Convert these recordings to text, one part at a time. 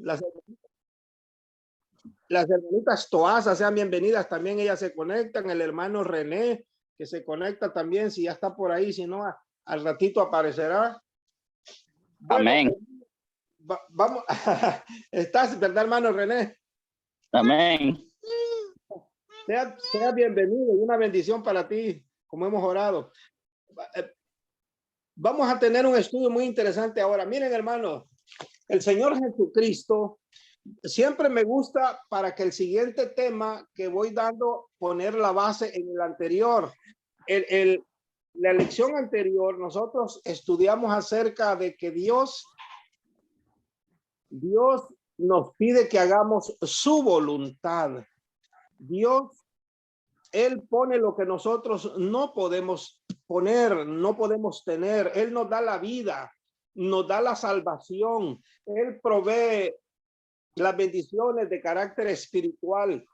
Las, las hermanitas Toasa, sean bienvenidas. También ellas se conectan. El hermano René, que se conecta también, si ya está por ahí, si no, al ratito aparecerá. Bueno, amén. Vamos, estás, ¿verdad, hermano René? Amén. Sea bienvenido y una bendición para ti, como hemos orado. Vamos a tener un estudio muy interesante ahora. Miren, hermanos, el Señor Jesucristo, siempre me gusta para que el siguiente tema que voy dando, poner la base en el anterior. La lección anterior, nosotros estudiamos acerca de que Dios nos pide que hagamos su voluntad. Dios, Él pone lo que nosotros no podemos poner, no podemos tener. Él nos da la vida, nos da la salvación. Él provee las bendiciones de carácter espiritual.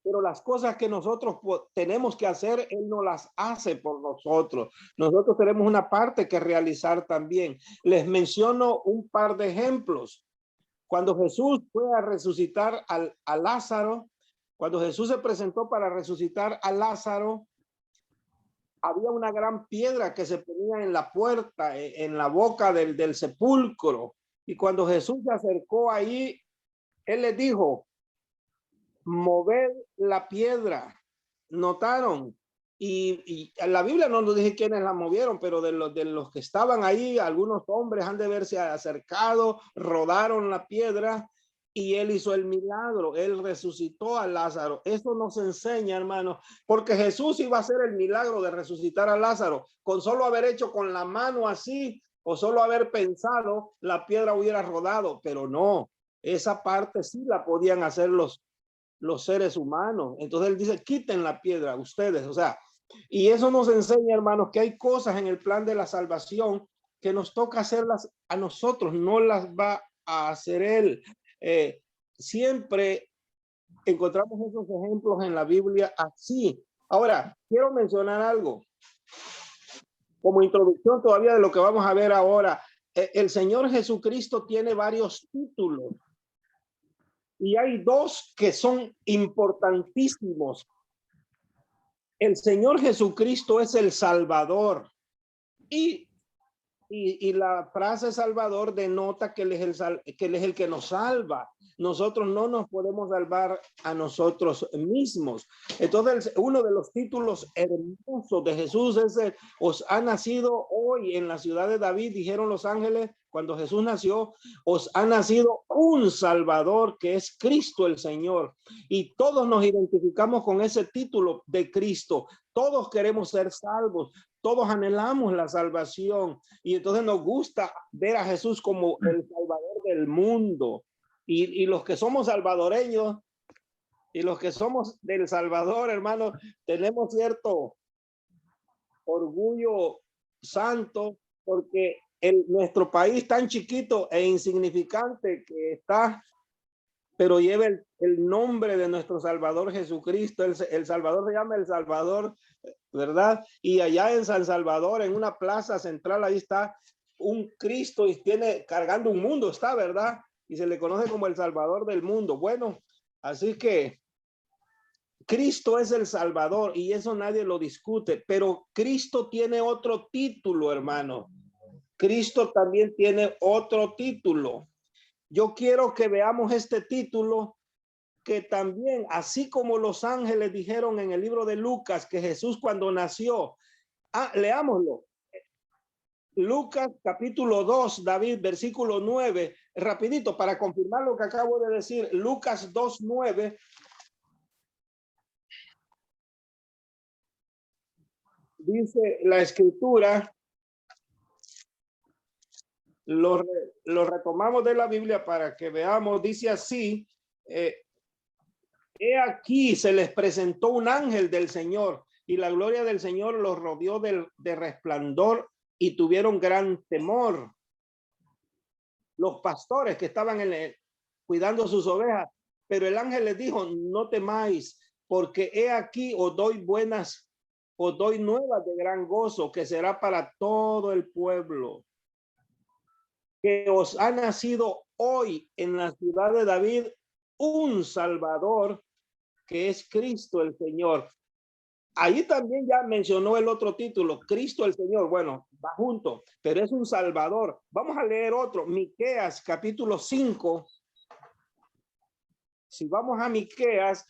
Pero las cosas que nosotros tenemos que hacer, Él no las hace por nosotros. Nosotros tenemos una parte que realizar también. Les menciono un par de ejemplos. Cuando Jesús fue a resucitar a Lázaro, cuando Jesús se presentó para resucitar a Lázaro, había una gran piedra que se ponía en la puerta, en la boca del sepulcro. Y cuando Jesús se acercó ahí, Él les dijo, mover la piedra. ¿Notaron? Y la Biblia no nos dice quiénes la movieron, pero de los que estaban ahí, algunos hombres han de verse acercado, rodaron la piedra y Él hizo el milagro. Él resucitó a Lázaro. Eso nos enseña, hermano, porque Jesús iba a hacer el milagro de resucitar a Lázaro. Con solo haber hecho con la mano así o solo haber pensado, la piedra hubiera rodado, pero no. Esa parte sí la podían hacer los seres humanos. Entonces Él dice, quiten la piedra ustedes, o sea, y eso nos enseña, hermanos, que hay cosas en el plan de la salvación que nos toca hacerlas a nosotros, no las va a hacer Él. Siempre encontramos esos ejemplos en la Biblia así. Ahora, quiero mencionar algo como introducción todavía de lo que vamos a ver ahora. El Señor Jesucristo tiene varios títulos. Y hay dos que son importantísimos. El Señor Jesucristo es el Salvador. Y la frase Salvador denota que Él es el que nos salva. Nosotros no nos podemos salvar a nosotros mismos. Entonces, uno de los títulos hermosos de Jesús es os ha nacido hoy en la ciudad de David, dijeron los ángeles, cuando Jesús nació, os ha nacido un Salvador que es Cristo el Señor. Y todos nos identificamos con ese título de Cristo. Todos queremos ser salvos. Todos anhelamos la salvación y entonces nos gusta ver a Jesús como el Salvador del mundo. Y los que somos salvadoreños y los que somos del Salvador, hermanos, tenemos cierto orgullo santo porque nuestro país tan chiquito e insignificante que está, pero lleva el nombre de nuestro Salvador Jesucristo. El Salvador se llama el Salvador, ¿verdad? Y allá en San Salvador, en una plaza central, ahí está un Cristo y tiene cargando un mundo, está, ¿verdad? Y se le conoce como el Salvador del mundo. Bueno, así que Cristo es el Salvador y eso nadie lo discute, pero Cristo tiene otro título, hermano. Cristo también tiene otro título. Yo quiero que veamos este título que también, así como los ángeles dijeron en el libro de Lucas que Jesús cuando nació, leámoslo. Lucas capítulo 2, David, versículo 9, rapidito para confirmar lo que acabo de decir. Lucas 2, 9. Dice la escritura, lo retomamos de la Biblia para que veamos, dice así, he aquí se les presentó un ángel del Señor y la gloria del Señor los rodeó de resplandor y tuvieron gran temor. Los pastores que estaban cuidando sus ovejas, pero el ángel les dijo, no temáis, porque he aquí os doy nuevas de gran gozo, que será para todo el pueblo, que os ha nacido hoy en la ciudad de David un Salvador que es Cristo el Señor. Ahí también ya mencionó el otro título, Cristo el Señor. Bueno, va junto, pero es un Salvador. Vamos a leer otro, Miqueas capítulo 5. Si vamos a Miqueas,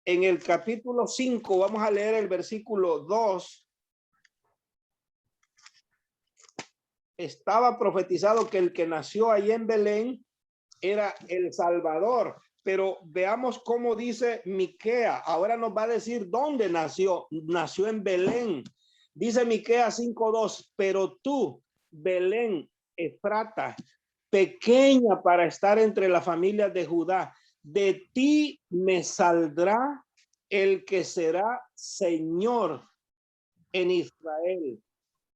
en el capítulo 5, vamos a leer el versículo 2. Estaba profetizado que el que nació ahí en Belén era el Salvador. Pero veamos cómo dice Miqueas. Ahora nos va a decir dónde nació. Nació en Belén. Dice Miqueas 5:2. Pero tú, Belén, Efrata, pequeña para estar entre las familias de Judá, de ti me saldrá el que será Señor en Israel.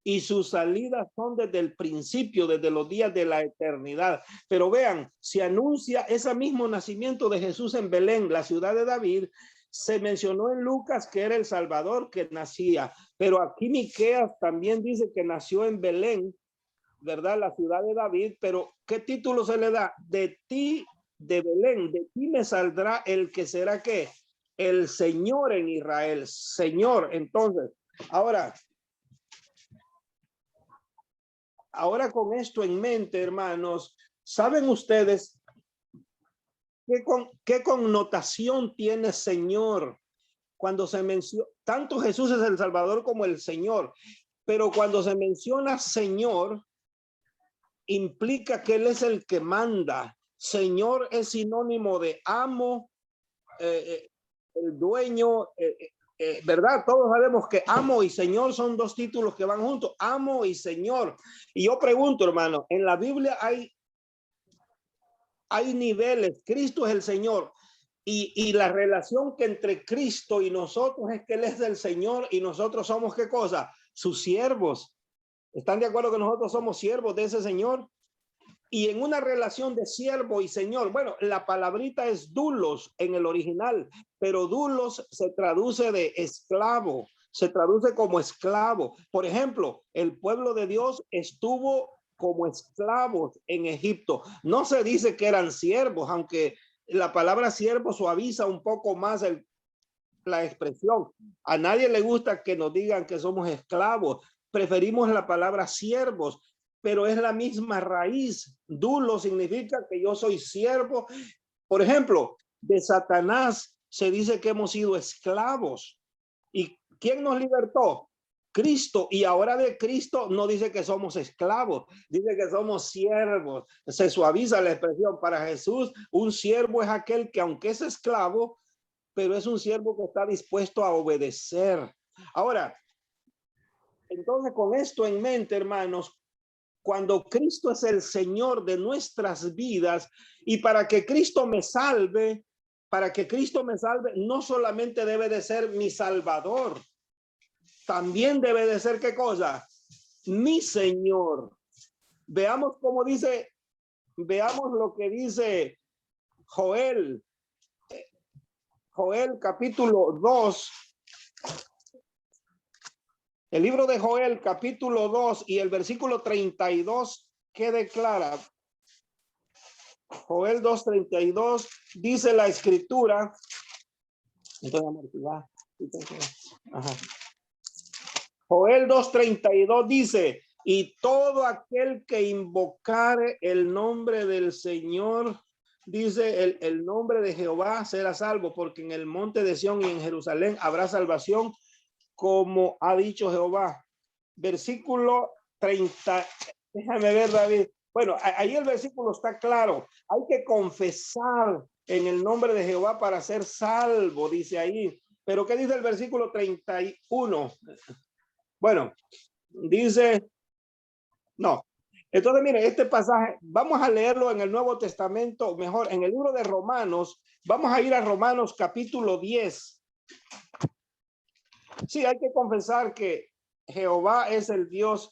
Y sus salidas son desde el principio, desde los días de la eternidad. Pero vean, se anuncia ese mismo nacimiento de Jesús en Belén, la ciudad de David. Se mencionó en Lucas que era el Salvador que nacía, pero aquí Miqueas también dice que nació en Belén, ¿verdad? La ciudad de David, pero ¿qué título se le da? De ti, de Belén, de ti me saldrá el que será ¿qué? El Señor en Israel, Señor. Entonces, ahora con esto en mente, hermanos, ¿saben ustedes qué connotación tiene Señor? Cuando se menciona, tanto Jesús es el Salvador como el Señor, pero cuando se menciona Señor, implica que Él es el que manda. Señor es sinónimo de amo, el dueño, ¿verdad? Todos sabemos que amo y Señor son dos títulos que van juntos, amo y Señor. Y yo pregunto, hermano, en la Biblia hay niveles. Cristo es el Señor. Y la relación que entre Cristo y nosotros es que Él es el Señor y nosotros somos ¿qué cosa? Sus siervos. ¿Están de acuerdo que nosotros somos siervos de ese Señor? Y en una relación de siervo y señor, bueno, la palabrita es doulos en el original, pero doulos se traduce de esclavo, se traduce como esclavo. Por ejemplo, el pueblo de Dios estuvo como esclavos en Egipto. No se dice que eran siervos, aunque la palabra siervo suaviza un poco más la expresión. A nadie le gusta que nos digan que somos esclavos. Preferimos la palabra siervos, pero es la misma raíz. Dulo significa que yo soy siervo. Por ejemplo, de Satanás se dice que hemos sido esclavos. ¿Y quién nos libertó? Cristo. Y ahora de Cristo no dice que somos esclavos, dice que somos siervos. Se suaviza la expresión. Para Jesús, un siervo es aquel que aunque es esclavo, pero es un siervo que está dispuesto a obedecer. Ahora, entonces con esto en mente, hermanos, cuando Cristo es el Señor de nuestras vidas y para que Cristo me salve, no solamente debe de ser mi Salvador, también debe de ser ¿qué cosa? Mi Señor. Veamos cómo dice, veamos lo que dice Joel capítulo 2. El libro de Joel, capítulo 2 y el versículo 32, ¿qué declara? Joel 2:32 dice la escritura. Joel 2:32 dice, y todo aquel que invocare el nombre del Señor, dice el nombre de Jehová será salvo, porque en el monte de Sión y en Jerusalén habrá salvación, como ha dicho Jehová. Versículo 30. Déjame ver, David. Bueno, ahí el versículo está claro. Hay que confesar en el nombre de Jehová para ser salvo, dice ahí. Pero ¿qué dice el versículo 31? Bueno, dice, no. Entonces, mire, este pasaje, vamos a leerlo en el Nuevo Testamento, mejor, en el libro de Romanos. Vamos a ir a Romanos capítulo 10. Sí, hay que confesar que Jehová es el Dios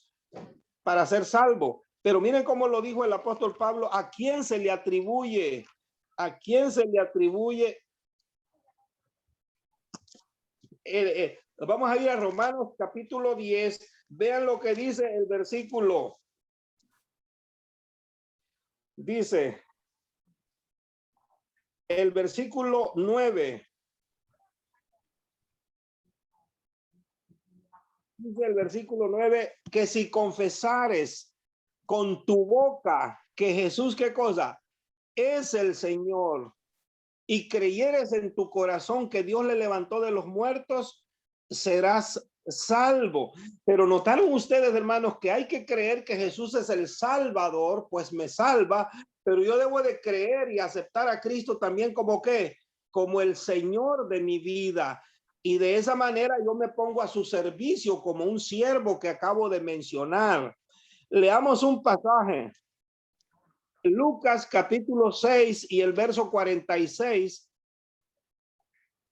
para ser salvo. Pero miren cómo lo dijo el apóstol Pablo, ¿a quién se le atribuye? ¿A quién se le atribuye? Vamos a ir a Romanos capítulo 10. Vean lo que dice el versículo. Dice, el versículo 9. Dice el versículo 9 que si confesares con tu boca que Jesús, ¿qué cosa? Es el Señor, y creyeres en tu corazón que Dios le levantó de los muertos, serás salvo. Pero notaron ustedes, hermanos, que hay que creer que Jesús es el Salvador, pues me salva, pero yo debo de creer y aceptar a Cristo también como ¿qué? Como el Señor de mi vida. Y de esa manera yo me pongo a su servicio como un siervo que acabo de mencionar. Leamos un pasaje. Lucas capítulo 6 y el verso 46.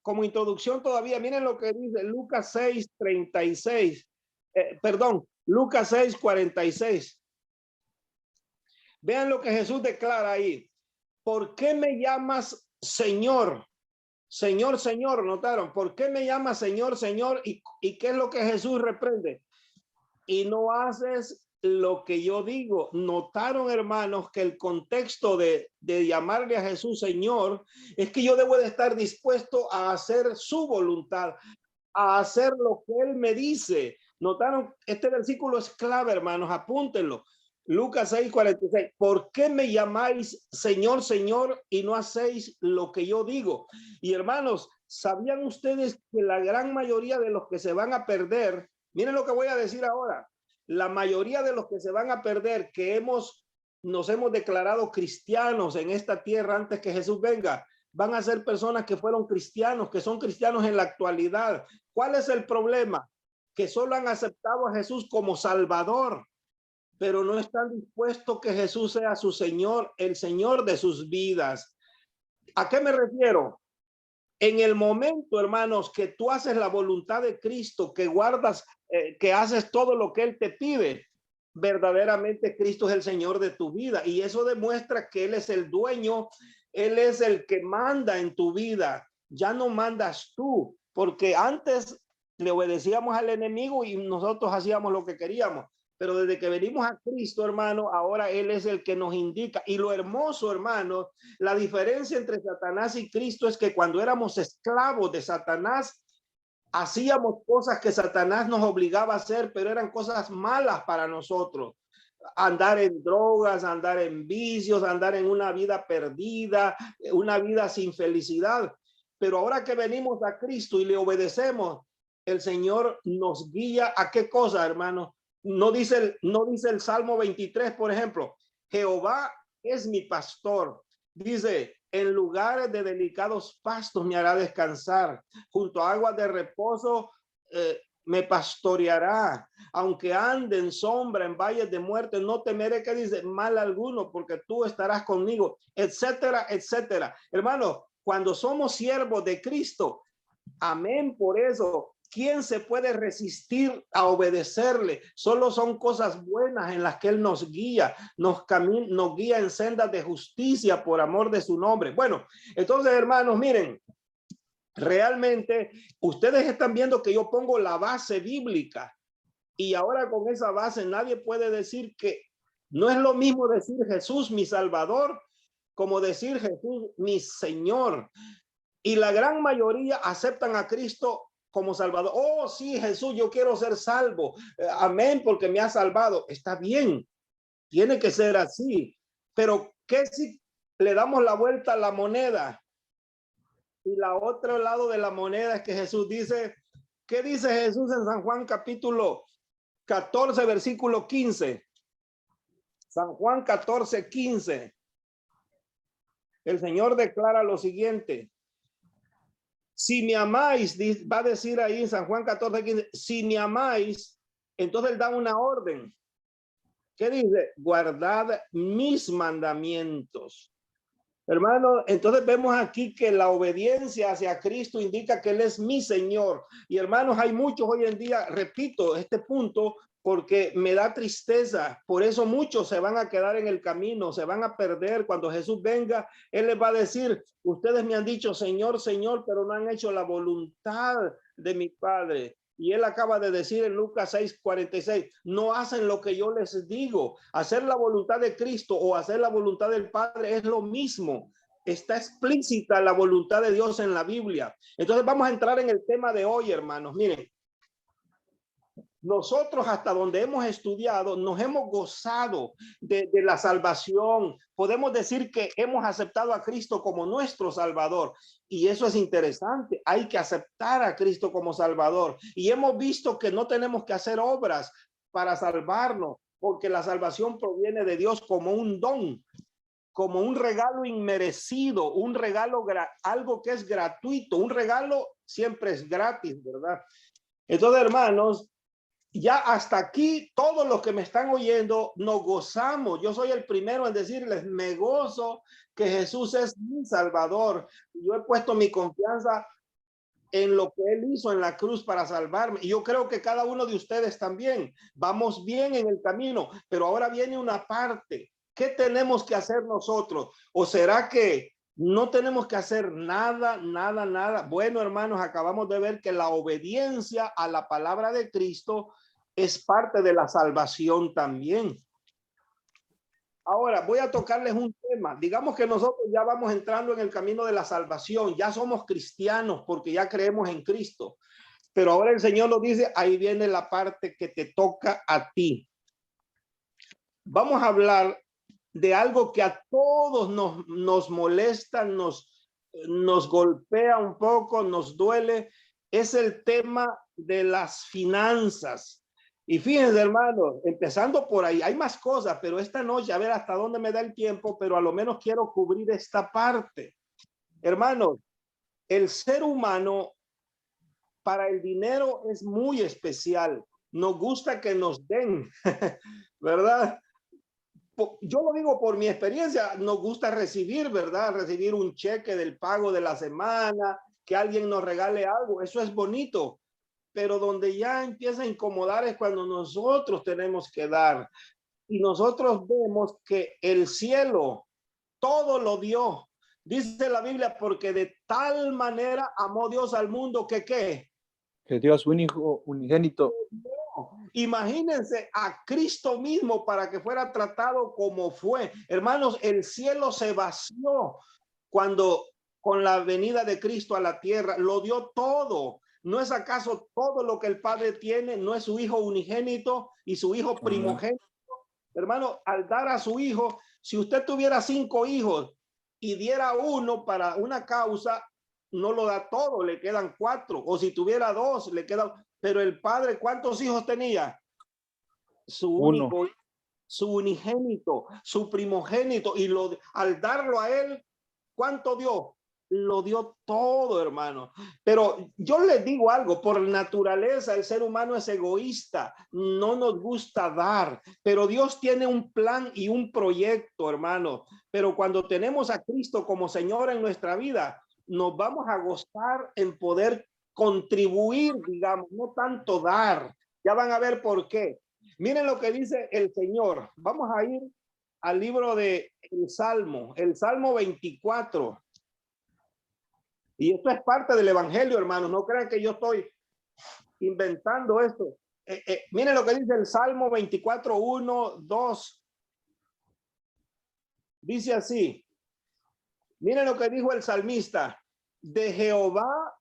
Como introducción todavía, miren lo que dice Lucas 6:36. Perdón, Lucas 6:46. Vean lo que Jesús declara ahí. ¿Por qué me llamas Señor? Señor, Señor, notaron. ¿Por qué me llamas Señor, Señor? ¿Y qué es lo que Jesús reprende? Y no haces lo que yo digo. Notaron, hermanos, que el contexto de llamarle a Jesús Señor es que yo debo de estar dispuesto a hacer su voluntad, a hacer lo que él me dice. Notaron, este versículo es clave, hermanos, apúntenlo. Lucas 6:46. ¿Por qué me llamáis Señor, Señor, y no hacéis lo que yo digo? Y hermanos, ¿sabían ustedes que la gran mayoría de los que se van a perder, miren lo que voy a decir ahora, la mayoría de los que se van a perder, que nos hemos declarado cristianos en esta tierra antes que Jesús venga, van a ser personas que fueron cristianos, que son cristianos en la actualidad? ¿Cuál es el problema? Que solo han aceptado a Jesús como Salvador, pero no están dispuestos que Jesús sea su Señor, el Señor de sus vidas. ¿A qué me refiero? En el momento, hermanos, que tú haces la voluntad de Cristo, que guardas, que haces todo lo que Él te pide, verdaderamente Cristo es el Señor de tu vida. Y eso demuestra que Él es el dueño, Él es el que manda en tu vida. Ya no mandas tú, porque antes le obedecíamos al enemigo y nosotros hacíamos lo que queríamos. Pero desde que venimos a Cristo, hermano, ahora Él es el que nos indica. Y lo hermoso, hermano, la diferencia entre Satanás y Cristo es que cuando éramos esclavos de Satanás, hacíamos cosas que Satanás nos obligaba a hacer, pero eran cosas malas para nosotros. Andar en drogas, andar en vicios, andar en una vida perdida, una vida sin felicidad. Pero ahora que venimos a Cristo y le obedecemos, el Señor nos guía a qué cosa, hermano. No dice el Salmo 23, por ejemplo, Jehová es mi pastor. Dice, en lugares de delicados pastos me hará descansar, junto a aguas de reposo me pastoreará. Aunque ande en sombra, en valles de muerte, no temeré, que dice, mal alguno, porque tú estarás conmigo, etcétera, etcétera. Hermano, cuando somos siervos de Cristo, amén, por eso, ¿quién se puede resistir a obedecerle? Solo son cosas buenas en las que Él nos guía, nos guía en sendas de justicia por amor de su nombre. Bueno, entonces, hermanos, miren, realmente ustedes están viendo que yo pongo la base bíblica y ahora con esa base nadie puede decir que no es lo mismo decir Jesús mi Salvador como decir Jesús mi Señor. Y la gran mayoría aceptan a Cristo como Salvador. Oh, sí, Jesús, yo quiero ser salvo. Amén, porque me ha salvado. Está bien, tiene que ser así. Pero ¿qué si le damos la vuelta a la moneda? Y la otro lado de la moneda es que Jesús dice, ¿qué dice Jesús en San Juan capítulo 14, versículo 15? San Juan 14:15. El Señor declara lo siguiente. Si me amáis, va a decir ahí en San Juan 14:15, si me amáis, entonces Él da una orden. ¿Qué dice? Guardad mis mandamientos. Hermano, entonces vemos aquí que la obediencia hacia Cristo indica que Él es mi Señor. Y hermanos, hay muchos hoy en día, repito este punto, porque me da tristeza. Por eso muchos se van a quedar en el camino, se van a perder. Cuando Jesús venga, Él les va a decir, ustedes me han dicho Señor, Señor, pero no han hecho la voluntad de mi Padre. Y Él acaba de decir en Lucas 6:46, no hacen lo que yo les digo. Hacer la voluntad de Cristo o hacer la voluntad del Padre es lo mismo. está explícita la voluntad de Dios en la Biblia. Entonces vamos a entrar en el tema de hoy, hermanos. Miren, nosotros hasta donde hemos estudiado, nos hemos gozado de la salvación. Podemos decir que hemos aceptado a Cristo como nuestro Salvador. Y eso es interesante. Hay que aceptar a Cristo como Salvador. Y hemos visto que no tenemos que hacer obras para salvarnos, porque la salvación proviene de Dios como un don, como un regalo inmerecido, un regalo, algo que es gratuito. Un regalo siempre es gratis, ¿verdad? Entonces, hermanos, ya hasta aquí, todos los que me están oyendo, nos gozamos. Yo soy el primero en decirles, me gozo que Jesús es mi Salvador. Yo he puesto mi confianza en lo que Él hizo en la cruz para salvarme. Y yo creo que cada uno de ustedes también. Vamos bien en el camino, pero ahora viene una parte. ¿Qué tenemos que hacer nosotros? ¿O será que no tenemos que hacer nada, nada, nada? Bueno, hermanos, acabamos de ver que la obediencia a la palabra de Cristo es parte de la salvación también. Ahora voy a tocarles un tema. Digamos que nosotros ya vamos entrando en el camino de la salvación. Ya somos cristianos porque ya creemos en Cristo. Pero ahora el Señor nos dice, ahí viene la parte que te toca a ti. Vamos a hablar de algo que a todos nos molesta, nos golpea un poco, nos duele. Es el tema de las finanzas. Y fíjense, hermanos, empezando por ahí, hay más cosas, pero esta noche, a ver hasta dónde me da el tiempo, pero a lo menos quiero cubrir esta parte. Hermanos, el ser humano para el dinero es muy especial. Nos gusta que nos den, ¿verdad? Yo lo digo por mi experiencia, nos gusta recibir, ¿verdad? Recibir un cheque del pago de la semana, que alguien nos regale algo, eso es bonito. Pero donde ya empieza a incomodar es cuando nosotros tenemos que dar. Y nosotros vemos que el cielo todo lo dio. Dice la Biblia, porque de tal manera amó Dios al mundo que ¿qué? Que dio a su hijo unigénito. Imagínense a Cristo mismo para que fuera tratado como fue. Hermanos, el cielo se vació cuando con la venida de Cristo a la tierra, lo dio todo. ¿No es acaso todo lo que el Padre tiene? ¿No es su Hijo unigénito y su Hijo primogénito? Hermano, al dar a su Hijo, si usted tuviera 5 hijos y diera uno para una causa, no lo da todo, le quedan 4. O si tuviera 2, le quedan. Pero el Padre, ¿cuántos hijos tenía? Su único, su unigénito, su primogénito. Y al darlo a él, ¿cuánto dio? Lo dio todo, hermano. Pero yo les digo algo, por naturaleza el ser humano es egoísta, no nos gusta dar, pero Dios tiene un plan y un proyecto, hermano. Pero cuando tenemos a Cristo como Señor en nuestra vida, nos vamos a gozar en poder contribuir, digamos, no tanto dar. Ya van a ver por qué. Miren lo que dice el Señor. Vamos a ir al libro de el Salmo 24. Y esto es parte del Evangelio, hermanos. No crean que yo estoy inventando esto. Miren lo que dice el Salmo 24, 1, 2. Dice así. Miren lo que dijo el salmista. De Jehová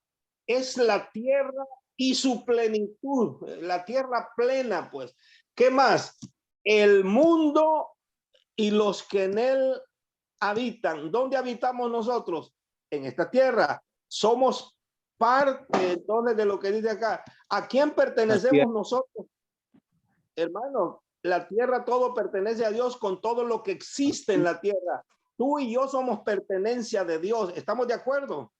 es la tierra y su plenitud. La tierra plena, pues. ¿Qué más? El mundo y los que en él habitan. ¿Dónde habitamos nosotros? En esta tierra. Somos parte entonces de lo que dice acá. ¿A quién pertenecemos nosotros? Hermano, la tierra todo pertenece a Dios con todo lo que existe en la tierra. Tú y yo somos pertenencia de Dios. ¿Estamos de acuerdo?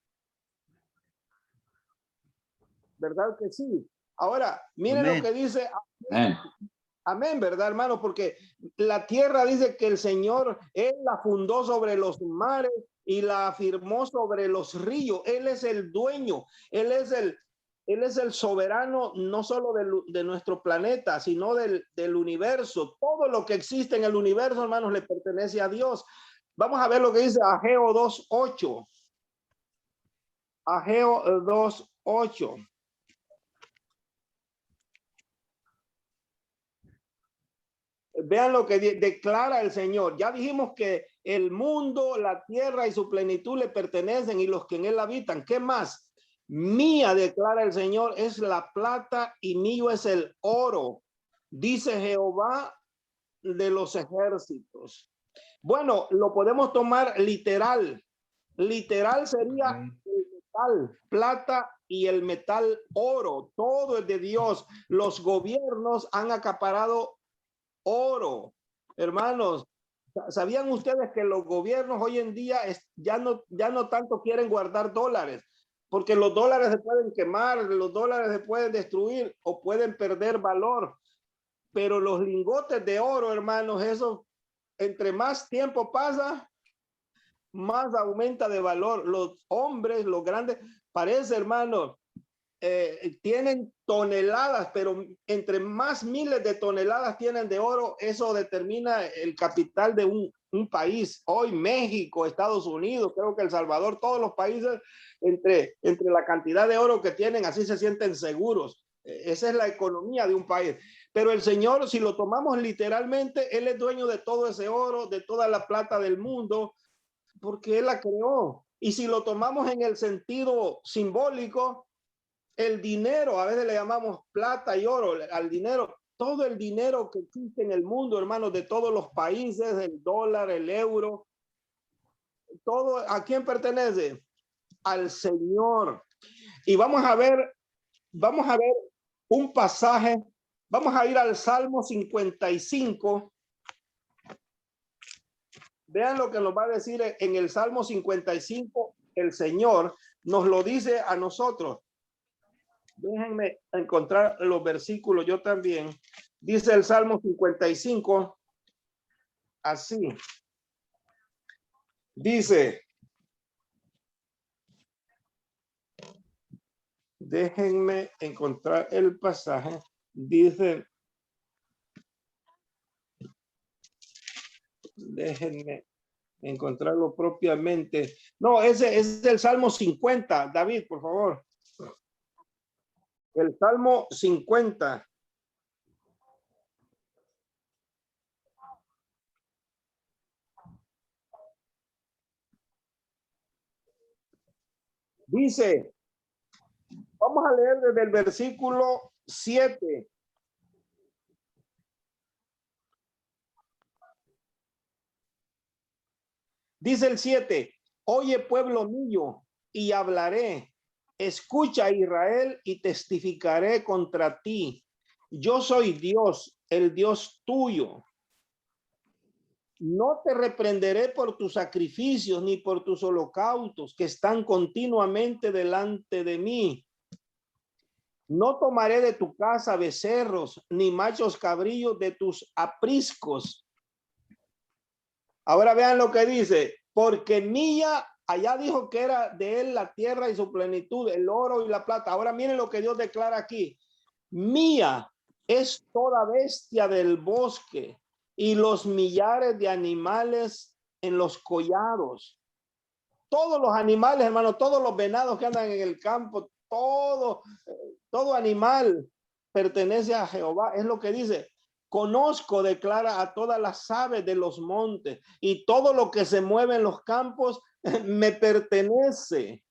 ¿Verdad que sí? Ahora, miren lo que dice. Amén, ¿verdad, hermano? Porque la tierra dice que el Señor, Él la fundó sobre los mares y la afirmó sobre los ríos. Él es el dueño, Él es el soberano, no solo de nuestro planeta, sino del universo. Todo lo que existe en el universo, hermanos, le pertenece a Dios. Vamos a ver lo que dice Ageo 2:8. Ageo 2:8. Vean lo que declara el Señor. Ya dijimos que El mundo, la tierra y su plenitud le pertenecen y los que en él habitan. ¿Qué más? Mía, declara el Señor, es la plata y mío es el oro, dice Jehová de los ejércitos. Bueno, lo podemos tomar literal. Literal sería el metal, plata y el metal oro. Todo es de Dios. Los gobiernos han acaparado oro. Hermanos, ¿sabían ustedes que los gobiernos hoy en día ya no tanto quieren guardar dólares? Porque los dólares se pueden quemar, los dólares se pueden destruir o pueden perder valor. Pero los lingotes de oro, hermanos, eso entre más tiempo pasa, más aumenta de valor. Los hombres, los grandes, parece, hermano, tienen toneladas, pero entre más miles de toneladas tienen de oro, eso determina el capital de un país. Hoy México, Estados Unidos, creo que El Salvador, todos los países, entre la cantidad de oro que tienen, así se sienten seguros. Esa es la economía de un país. Pero el Señor, si lo tomamos literalmente, Él es dueño de todo ese oro, de toda la plata del mundo, porque Él la creó. Y si lo tomamos en el sentido simbólico, el dinero, a veces le llamamos plata y oro al dinero, todo el dinero que existe en el mundo, hermanos, de todos los países, el dólar, el euro, todo, ¿a quién pertenece? Al Señor. Y vamos a ver un pasaje, vamos a ir al Salmo 55. Vean lo que nos va a decir en el Salmo 55, el Señor nos lo dice a nosotros. Déjenme encontrar los versículos yo también. Dice el Salmo 55, así. Dice, déjenme encontrar el pasaje. Dice, déjenme encontrarlo propiamente. No, ese es el Salmo 50. David, por favor. El Salmo 50. Dice, vamos a leer desde el versículo 7. Dice el 7, oye pueblo mío y hablaré, escucha Israel y testificaré contra ti. Yo soy Dios, el Dios tuyo. No te reprenderé por tus sacrificios ni por tus holocaustos que están continuamente delante de mí. No tomaré de tu casa becerros ni machos cabrillos de tus apriscos. Ahora vean lo que dice, porque mía, allá dijo que era de él la tierra y su plenitud, el oro y la plata. Ahora miren lo que Dios declara aquí. Mía es toda bestia del bosque y los millares de animales en los collados. Todos los animales, hermano, todos los venados que andan en el campo, todo animal pertenece a Jehová. Es lo que dice. Conozco, declara, a todas las aves de los montes y todo lo que se mueve en los campos me pertenece.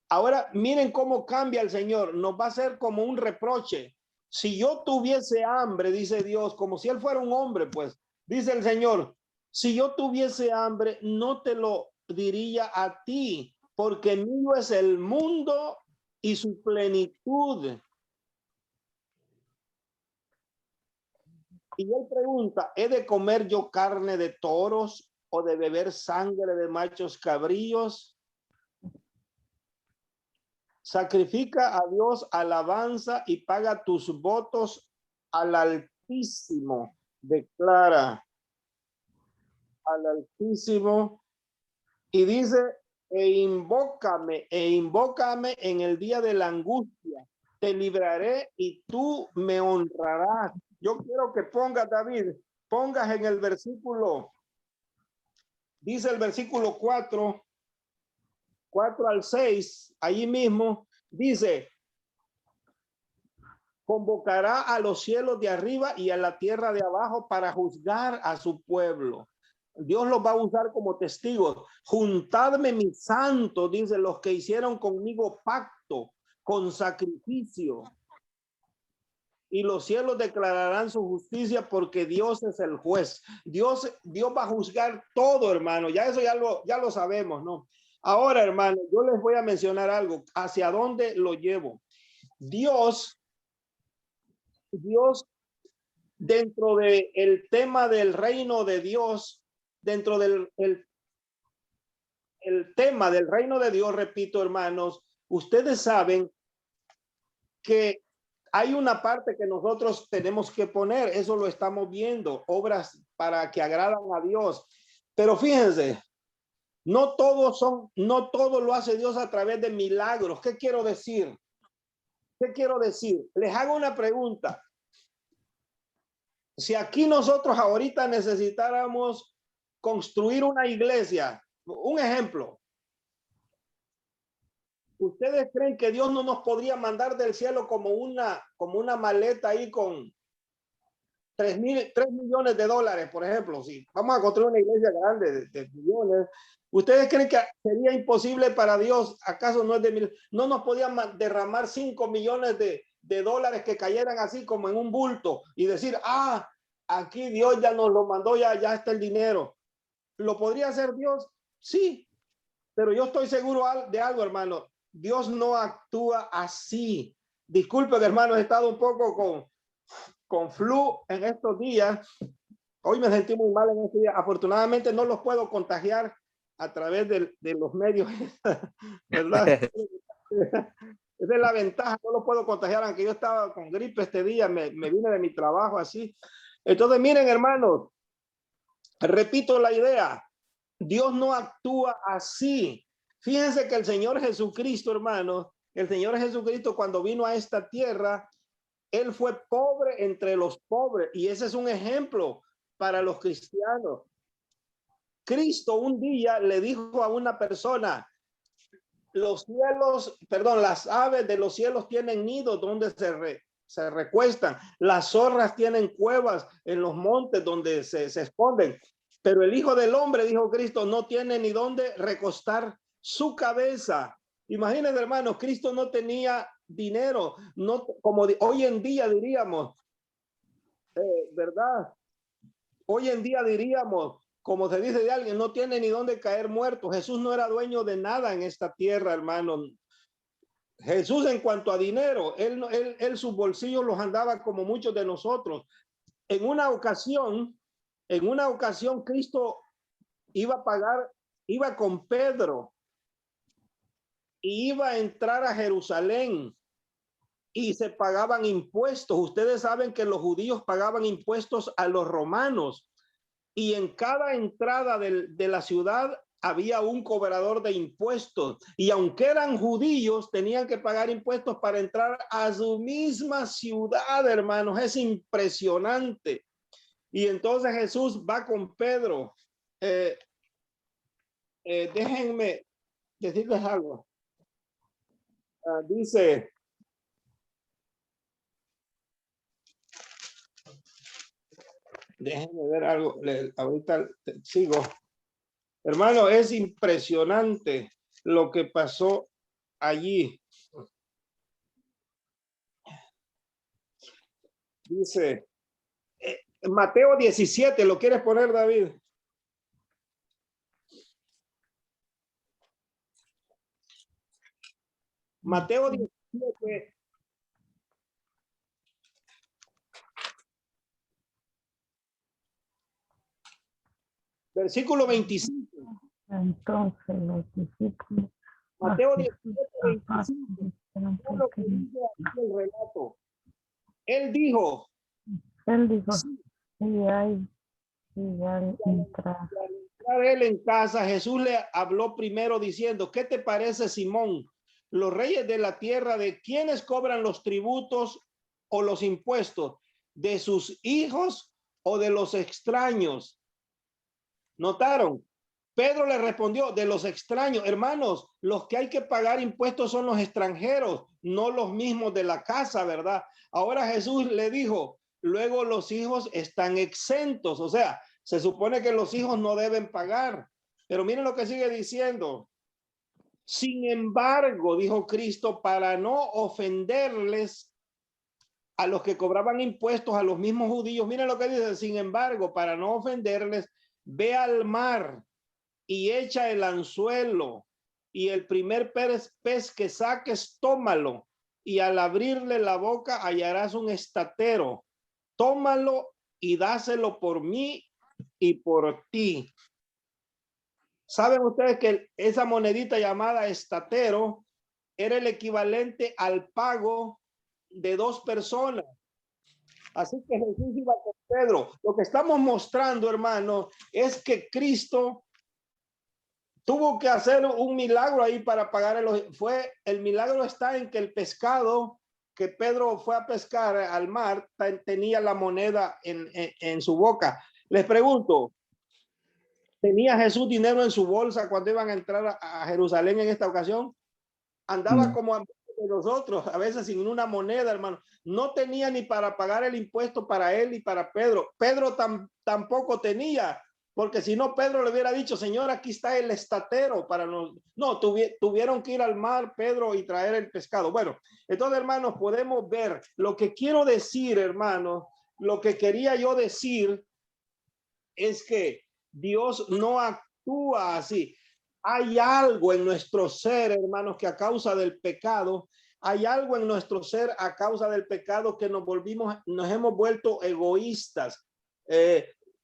Ahora miren cómo cambia el Señor. Nos va a hacer como un reproche. Si yo tuviese hambre, dice Dios, como si él fuera un hombre, pues, dice el Señor, si yo tuviese hambre, no te lo diría a ti, porque mío es el mundo y su plenitud. Y él pregunta, ¿he de comer yo carne de toros o de beber sangre de machos cabríos? Sacrifica a Dios alabanza y paga tus votos al Altísimo. Declara al Altísimo y dice, e invócame en el día de la angustia. Te libraré y tú me honrarás. Yo quiero que pongas, David, pongas en el versículo, dice el versículo 4 al 6, allí mismo, dice, convocará a los cielos de arriba y a la tierra de abajo para juzgar a su pueblo. Dios los va a usar como testigos. Juntadme mis santos, dicen los que hicieron conmigo pacto con sacrificio. Y los cielos declararán su justicia porque Dios es el juez. Dios va a juzgar todo, hermano. Ya eso ya lo sabemos, ¿no? Ahora, hermano, yo les voy a mencionar algo. ¿Hacia dónde lo llevo? Dios, dentro del tema del reino de Dios, dentro del el tema del reino de Dios, repito, hermanos, ustedes saben que hay una parte que nosotros tenemos que poner, eso lo estamos viendo, obras para que agradan a Dios. Pero fíjense, no todo lo hace Dios a través de milagros. ¿Qué quiero decir? ¿Qué quiero decir? Les hago una pregunta. Si aquí nosotros ahorita necesitáramos construir una iglesia, un ejemplo, ¿ustedes creen que Dios no nos podría mandar del cielo como una maleta ahí con 3 millones de dólares, por ejemplo? Si vamos a construir una iglesia grande de millones, ¿ustedes creen que sería imposible para Dios? ¿Acaso no nos podían derramar 5 millones de dólares que cayeran así como en un bulto y decir, aquí Dios ya nos lo mandó, ya está el dinero? ¿Lo podría hacer Dios? Sí, pero yo estoy seguro de algo, hermano. Dios no actúa así. Disculpen, hermano, he estado un poco con flu en estos días. Hoy me sentí muy mal en estos días. Afortunadamente no los puedo contagiar a través de los medios, ¿verdad? Esa es la ventaja, no lo puedo contagiar, aunque yo estaba con gripe este día, me vine de mi trabajo así. Entonces, miren, hermanos, repito la idea, Dios no actúa así. Fíjense que el Señor Jesucristo, hermanos, el Señor Jesucristo cuando vino a esta tierra, Él fue pobre entre los pobres, y ese es un ejemplo para los cristianos. Cristo un día le dijo a una persona, las aves de los cielos tienen nidos donde se recuestan, las zorras tienen cuevas en los montes donde se esconden, pero el Hijo del Hombre, dijo Cristo, no tiene ni dónde recostar su cabeza. Imagínense, hermanos, Cristo no tenía dinero, no como hoy en día diríamos, ¿verdad? Hoy en día diríamos, como se dice de alguien, no tiene ni dónde caer muerto. Jesús no era dueño de nada en esta tierra, hermano. Jesús, en cuanto a dinero, él sus bolsillos los andaba como muchos de nosotros. En una ocasión, Cristo iba con Pedro y iba a entrar a Jerusalén y se pagaban impuestos. Ustedes saben que los judíos pagaban impuestos a los romanos, y en cada entrada de la ciudad había un cobrador de impuestos, y aunque eran judíos tenían que pagar impuestos para entrar a su misma ciudad, hermanos. Es impresionante. Y entonces Jesús va con Pedro. Déjenme decirles algo. Dice, déjenme ver algo, ahorita sigo. Hermano, es impresionante lo que pasó allí. Dice, Mateo 17, ¿lo quieres poner, David? Mateo 17. Versículo 25. Entonces los discípulos, Mateo 17, 25. Lo que dice aquí el relato. Él dijo, y al entrar él en casa, Jesús le habló primero diciendo, ¿qué te parece, Simón? Los reyes de la tierra, ¿de quiénes cobran los tributos o los impuestos? ¿De sus hijos o de los extraños? ¿Notaron? Pedro le respondió, de los extraños. Hermanos, los que hay que pagar impuestos son los extranjeros, no los mismos de la casa, ¿verdad? Ahora Jesús le dijo, luego los hijos están exentos, o sea, se supone que los hijos no deben pagar, pero miren lo que sigue diciendo. Sin embargo, dijo Cristo, para no ofenderles a los que cobraban impuestos, a los mismos judíos, miren lo que dice, sin embargo, para no ofenderles, ve al mar y echa el anzuelo, y el primer pez que saques, tómalo, y al abrirle la boca hallarás un estatero. Tómalo y dáselo por mí y por ti. ¿Saben ustedes que esa monedita llamada estatero era el equivalente al pago de 2 personas? Así que Jesús iba con Pedro. Lo que estamos mostrando, hermano, es que Cristo tuvo que hacer un milagro ahí para pagar el milagro está en que el pescado que Pedro fue a pescar al mar tenía la moneda en su boca. Les pregunto, ¿tenía Jesús dinero en su bolsa cuando iban a entrar a Jerusalén en esta ocasión? Andaba como de nosotros, a veces sin una moneda, hermano. No tenía ni para pagar el impuesto para él y para Pedro. Pedro tampoco tenía, porque si no, Pedro le hubiera dicho, Señor, aquí está el estatero para nosotros. No, tuvieron que ir al mar, Pedro, y traer el pescado. Bueno, entonces, hermanos, podemos ver lo que quiero decir, hermanos. Lo que quería yo decir es que Dios no actúa así. Hay algo en nuestro ser, hermanos, que a causa del pecado, hay algo en nuestro ser a causa del pecado que nos hemos vuelto egoístas.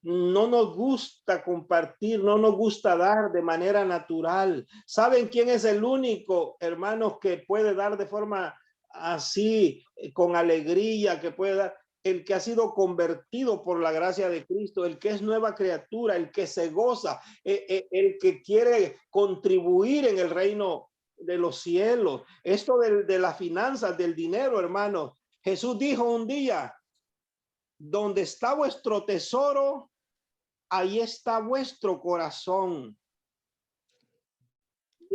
No nos gusta compartir, no nos gusta dar de manera natural. ¿Saben quién es el único, hermanos, que puede dar de forma así, con alegría, que puede dar? El que ha sido convertido por la gracia de Cristo, el que es nueva criatura, el que se goza, el que quiere contribuir en el reino de los cielos. Esto de las finanzas, del dinero, hermano. Jesús dijo un día, donde está vuestro tesoro, ahí está vuestro corazón.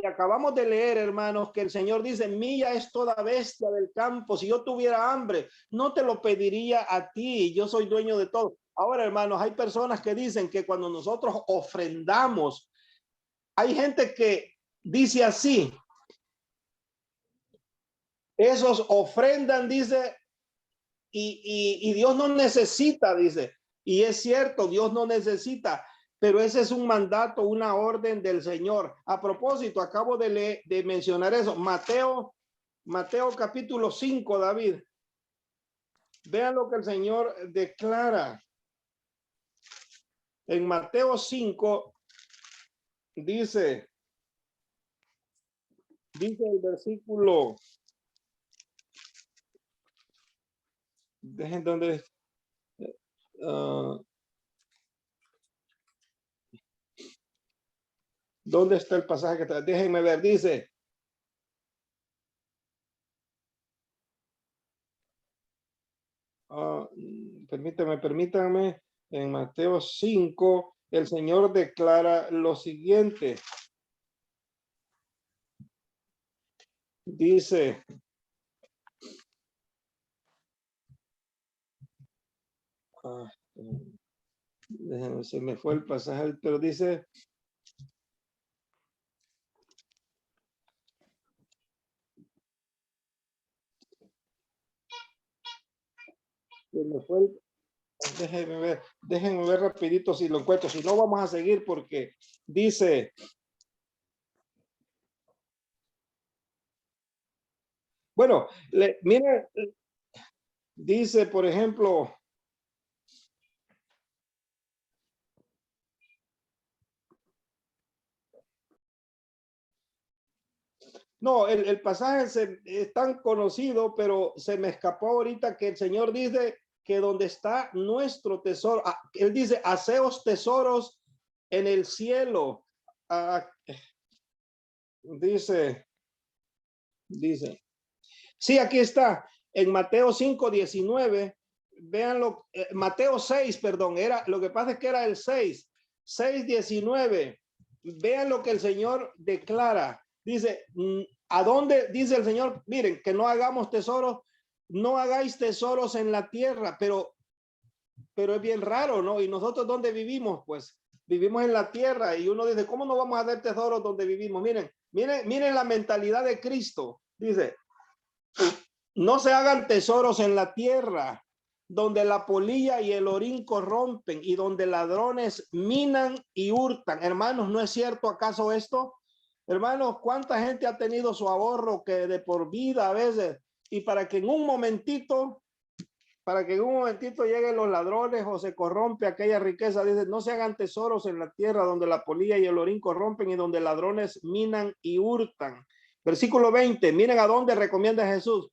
Y acabamos de leer, hermanos, que el Señor dice, mía es toda bestia del campo. Si yo tuviera hambre, no te lo pediría a ti. Yo soy dueño de todo. Ahora, hermanos, hay personas que dicen que cuando nosotros ofrendamos, hay gente que dice así, esos ofrendan, dice, y Dios no necesita, dice. Y es cierto, Dios no necesita. Pero ese es un mandato, una orden del Señor. A propósito, acabo de mencionar eso. Mateo capítulo 5, David. Vean lo que el Señor declara. En Mateo 5 dice el versículo. Dejen donde. ¿Dónde está el pasaje que está? Déjenme ver, dice. Permítanme. En Mateo 5, el Señor declara lo siguiente. Dice. Se me fue el pasaje, pero dice. Déjenme ver rapidito si lo encuentro, si no vamos a seguir porque dice, bueno, miren, dice por ejemplo, no, el pasaje es tan conocido, pero se me escapó ahorita que el Señor dice que donde está nuestro tesoro, él dice, haceos tesoros en el cielo. Dice, sí, aquí está, en Mateo 5:19, véanlo, Mateo 6, perdón, lo que pasa es que era el 6:19, vean lo que el Señor declara. Dice, ¿A dónde dice el Señor? Miren, que no hagamos tesoros, no hagáis tesoros en la tierra, pero es bien raro, ¿no? ¿Y nosotros dónde vivimos? Pues vivimos en la tierra y uno dice, ¿cómo no vamos a hacer tesoros donde vivimos? Miren la mentalidad de Cristo. Dice, no se hagan tesoros en la tierra, donde la polilla y el orín corrompen y donde ladrones minan y hurtan. Hermanos, ¿no es cierto acaso esto? Hermanos, ¿cuánta gente ha tenido su ahorro que de por vida a veces? Y para que en un momentito lleguen los ladrones o se corrompe aquella riqueza, dice, no se hagan tesoros en la tierra donde la polilla y el orín corrompen y donde ladrones minan y hurtan. Versículo 20, miren a dónde recomienda Jesús.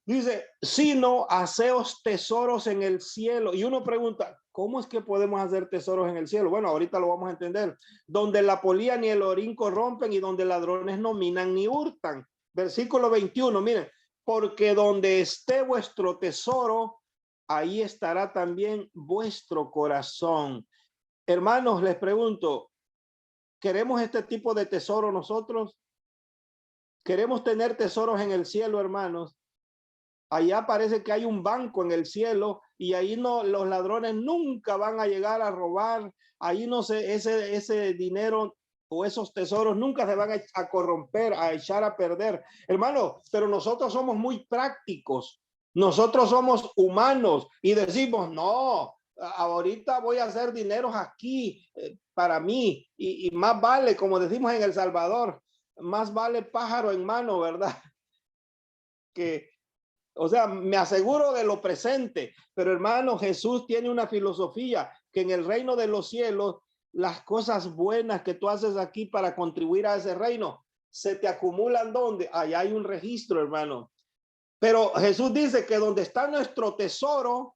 Dice, sino haceos tesoros en el cielo. Y uno pregunta, ¿cómo es que podemos hacer tesoros en el cielo? Bueno, ahorita lo vamos a entender. Donde la polilla ni el orín corrompen y donde ladrones no minan ni hurtan. Versículo 21, miren, porque donde esté vuestro tesoro, ahí estará también vuestro corazón. Hermanos, les pregunto, ¿queremos este tipo de tesoro nosotros? ¿Queremos tener tesoros en el cielo, hermanos? Allá parece que hay un banco en el cielo y ahí no, los ladrones nunca van a llegar a robar. Ahí no sé, ese dinero o esos tesoros nunca se van a corromper, a echar a perder. Hermano, pero nosotros somos muy prácticos. Nosotros somos humanos y decimos, no, ahorita voy a hacer dineros aquí para mí y más vale, como decimos en El Salvador, más vale pájaro en mano, ¿verdad? O sea, me aseguro de lo presente, pero hermano, Jesús tiene una filosofía que en el reino de los cielos, las cosas buenas que tú haces aquí para contribuir a ese reino, se te acumulan donde, allá hay un registro, hermano. Pero Jesús dice que donde está nuestro tesoro,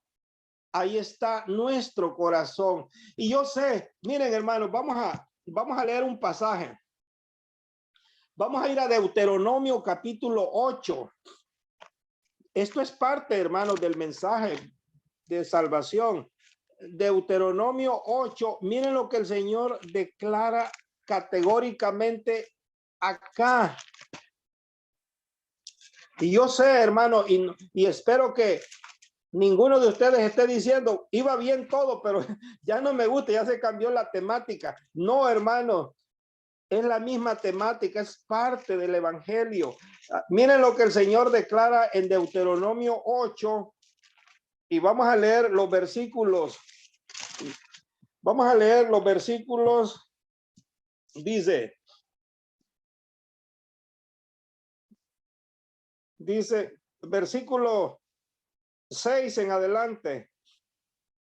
ahí está nuestro corazón. Y yo sé, miren hermanos, vamos a leer un pasaje. Vamos a ir a Deuteronomio capítulo 8. Esto es parte, hermanos, del mensaje de salvación. Deuteronomio 8, miren lo que el Señor declara categóricamente acá. Y yo sé, hermano, y espero que ninguno de ustedes esté diciendo, iba bien todo, pero ya no me gusta, ya se cambió la temática. No, hermano, es la misma temática, es parte del evangelio. Miren lo que el Señor declara en Deuteronomio 8 y vamos a leer los versículos. Vamos a leer los versículos. Dice, versículo 6 en adelante.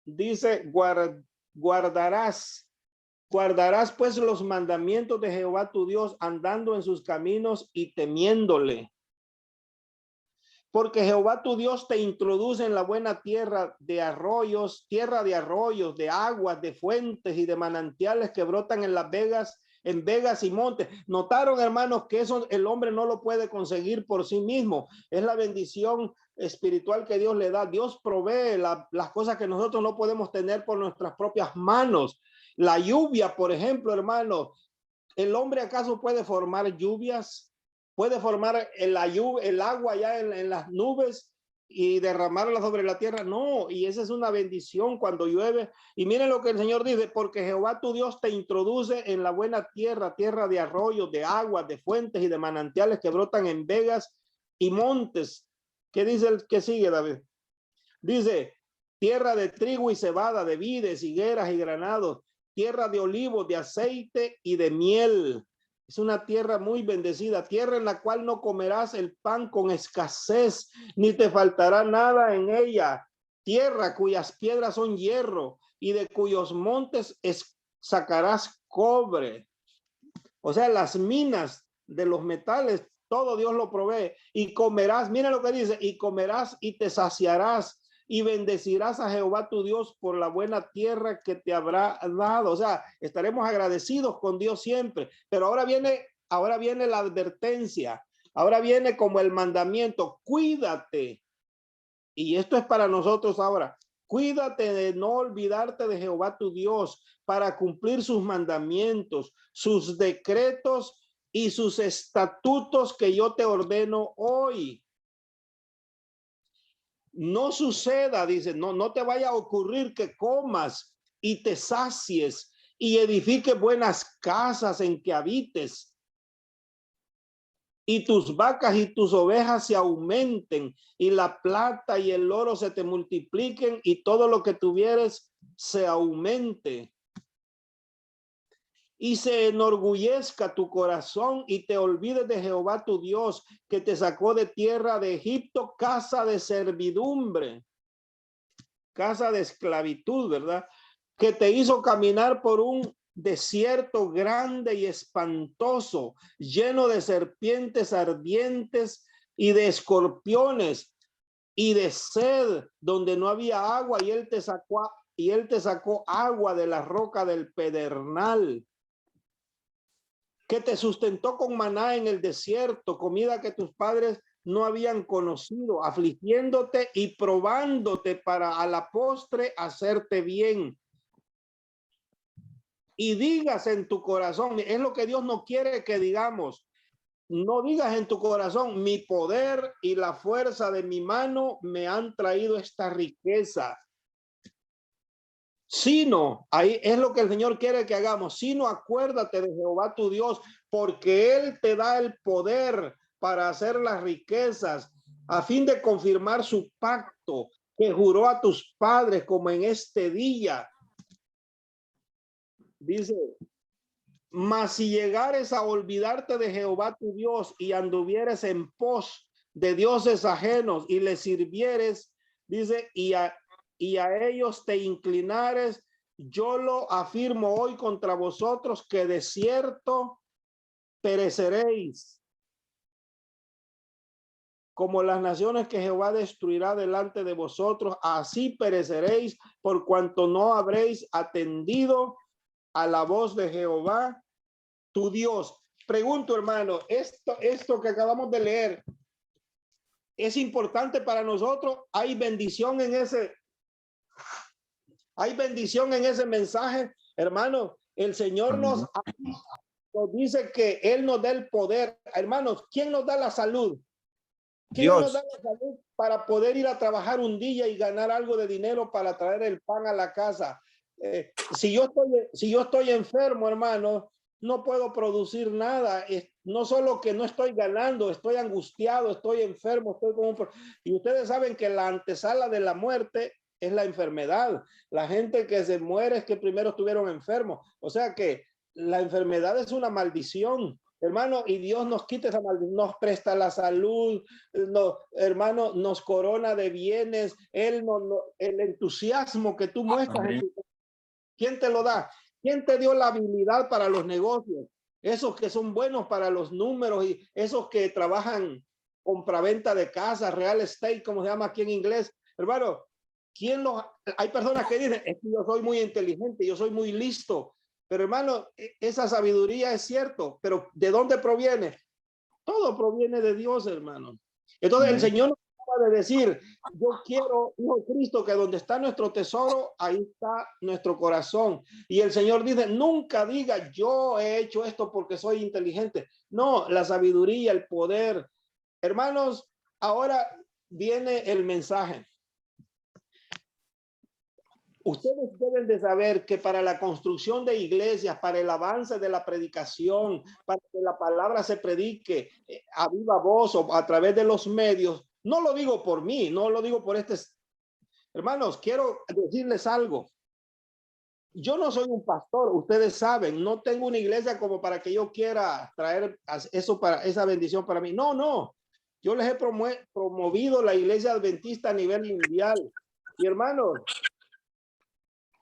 Dice, guardarás pues los mandamientos de Jehová tu Dios, andando en sus caminos y temiéndole. Porque Jehová tu Dios te introduce en la buena tierra de arroyos, de aguas, de fuentes y de manantiales que brotan en vegas y montes. Notaron, hermanos, que eso el hombre no lo puede conseguir por sí mismo. Es la bendición espiritual que Dios le da. Dios provee las cosas que nosotros no podemos tener por nuestras propias manos. La lluvia, por ejemplo, hermano, ¿el hombre acaso puede formar lluvias? ¿Puede formar el agua ya en las nubes y derramarla sobre la tierra? No, y esa es una bendición cuando llueve. Y miren lo que el Señor dice, porque Jehová tu Dios te introduce en la buena tierra, tierra de arroyos, de aguas, de fuentes y de manantiales que brotan en vegas y montes. ¿Qué dice el que sigue, David? Dice, tierra de trigo y cebada, de vides, higueras y granados, tierra de olivos, de aceite y de miel. Es una tierra muy bendecida, tierra en la cual no comerás el pan con escasez, ni te faltará nada en ella. Tierra cuyas piedras son hierro y de cuyos montes sacarás cobre. O sea, las minas de los metales, todo Dios lo provee. Y comerás, mira lo que dice, y comerás y te saciarás y bendecirás a Jehová tu Dios por la buena tierra que te habrá dado. O sea, estaremos agradecidos con Dios siempre. Pero ahora viene la advertencia. Ahora viene como el mandamiento. Cuídate. Y esto es para nosotros ahora. Cuídate de no olvidarte de Jehová tu Dios para cumplir sus mandamientos, sus decretos y sus estatutos que yo te ordeno hoy. No suceda, dice, no te vaya a ocurrir que comas y te sacies y edifiques buenas casas en que habites, y tus vacas y tus ovejas se aumenten, y la plata y el oro se te multipliquen, y todo lo que tuvieres se aumente. Y se enorgullezca tu corazón y te olvides de Jehová tu Dios, que te sacó de tierra de Egipto, casa de servidumbre, casa de esclavitud, ¿verdad? Que te hizo caminar por un desierto grande y espantoso, lleno de serpientes ardientes y de escorpiones y de sed, donde no había agua, y él te sacó agua de la roca del pedernal, que te sustentó con maná en el desierto, comida que tus padres no habían conocido, afligiéndote y probándote para a la postre hacerte bien. Y digas en tu corazón, es lo que Dios no quiere que digamos. No digas en tu corazón, mi poder y la fuerza de mi mano me han traído esta riqueza. Sino, ahí es lo que el Señor quiere que hagamos, sino acuérdate de Jehová tu Dios, porque Él te da el poder para hacer las riquezas, a fin de confirmar su pacto que juró a tus padres, como en este día. Dice, mas si llegares a olvidarte de Jehová tu Dios y anduvieres en pos de dioses ajenos y les sirvieres, dice, y a ellos te inclinares, yo lo afirmo hoy contra vosotros, que de cierto pereceréis, como las naciones que Jehová destruirá delante de vosotros, así pereceréis, por cuanto no habréis atendido a la voz de Jehová tu Dios. Pregunto, hermano, esto que acabamos de leer, ¿es importante para nosotros? ¿Hay bendición en ese mensaje? Hermano, el Señor nos dice que Él nos da el poder. Hermanos, ¿quién nos da la salud? ¿Quién nos da la salud para poder ir a trabajar un día y ganar algo de dinero para traer el pan a la casa? Si yo estoy enfermo, hermano, no puedo producir nada. No solo que no estoy ganando, estoy angustiado, estoy enfermo, y ustedes saben que la antesala de la muerte es la enfermedad. La gente que se muere es que primero estuvieron enfermos. O sea que la enfermedad es una maldición, hermano, y Dios nos quita esa maldición, nos presta la salud, hermano, nos corona de bienes. El entusiasmo que tú muestras, ¿quién te lo da? ¿Quién te dio la habilidad para los negocios? Esos que son buenos para los números y esos que trabajan compraventa de casas, real estate, como se llama aquí en inglés. Hermano, hay personas que dicen, es que yo soy muy inteligente, yo soy muy listo. Pero hermano, esa sabiduría es cierto, pero ¿de dónde proviene? Todo proviene de Dios, hermano. Entonces el Señor nos acaba de decir, yo quiero, hijo Cristo, que donde está nuestro tesoro, ahí está nuestro corazón. Y el Señor dice, nunca diga, yo he hecho esto porque soy inteligente. No, la sabiduría, el poder. Hermanos, ahora viene el mensaje. Ustedes deben de saber que para la construcción de iglesias, para el avance de la predicación, para que la palabra se predique a viva voz o a través de los medios, no lo digo por mí, no lo digo por hermanos, quiero decirles algo. Yo no soy un pastor, ustedes saben, no tengo una iglesia como para que yo quiera traer eso para esa bendición para mí. No. Yo les he promovido la iglesia adventista a nivel mundial. Y hermanos,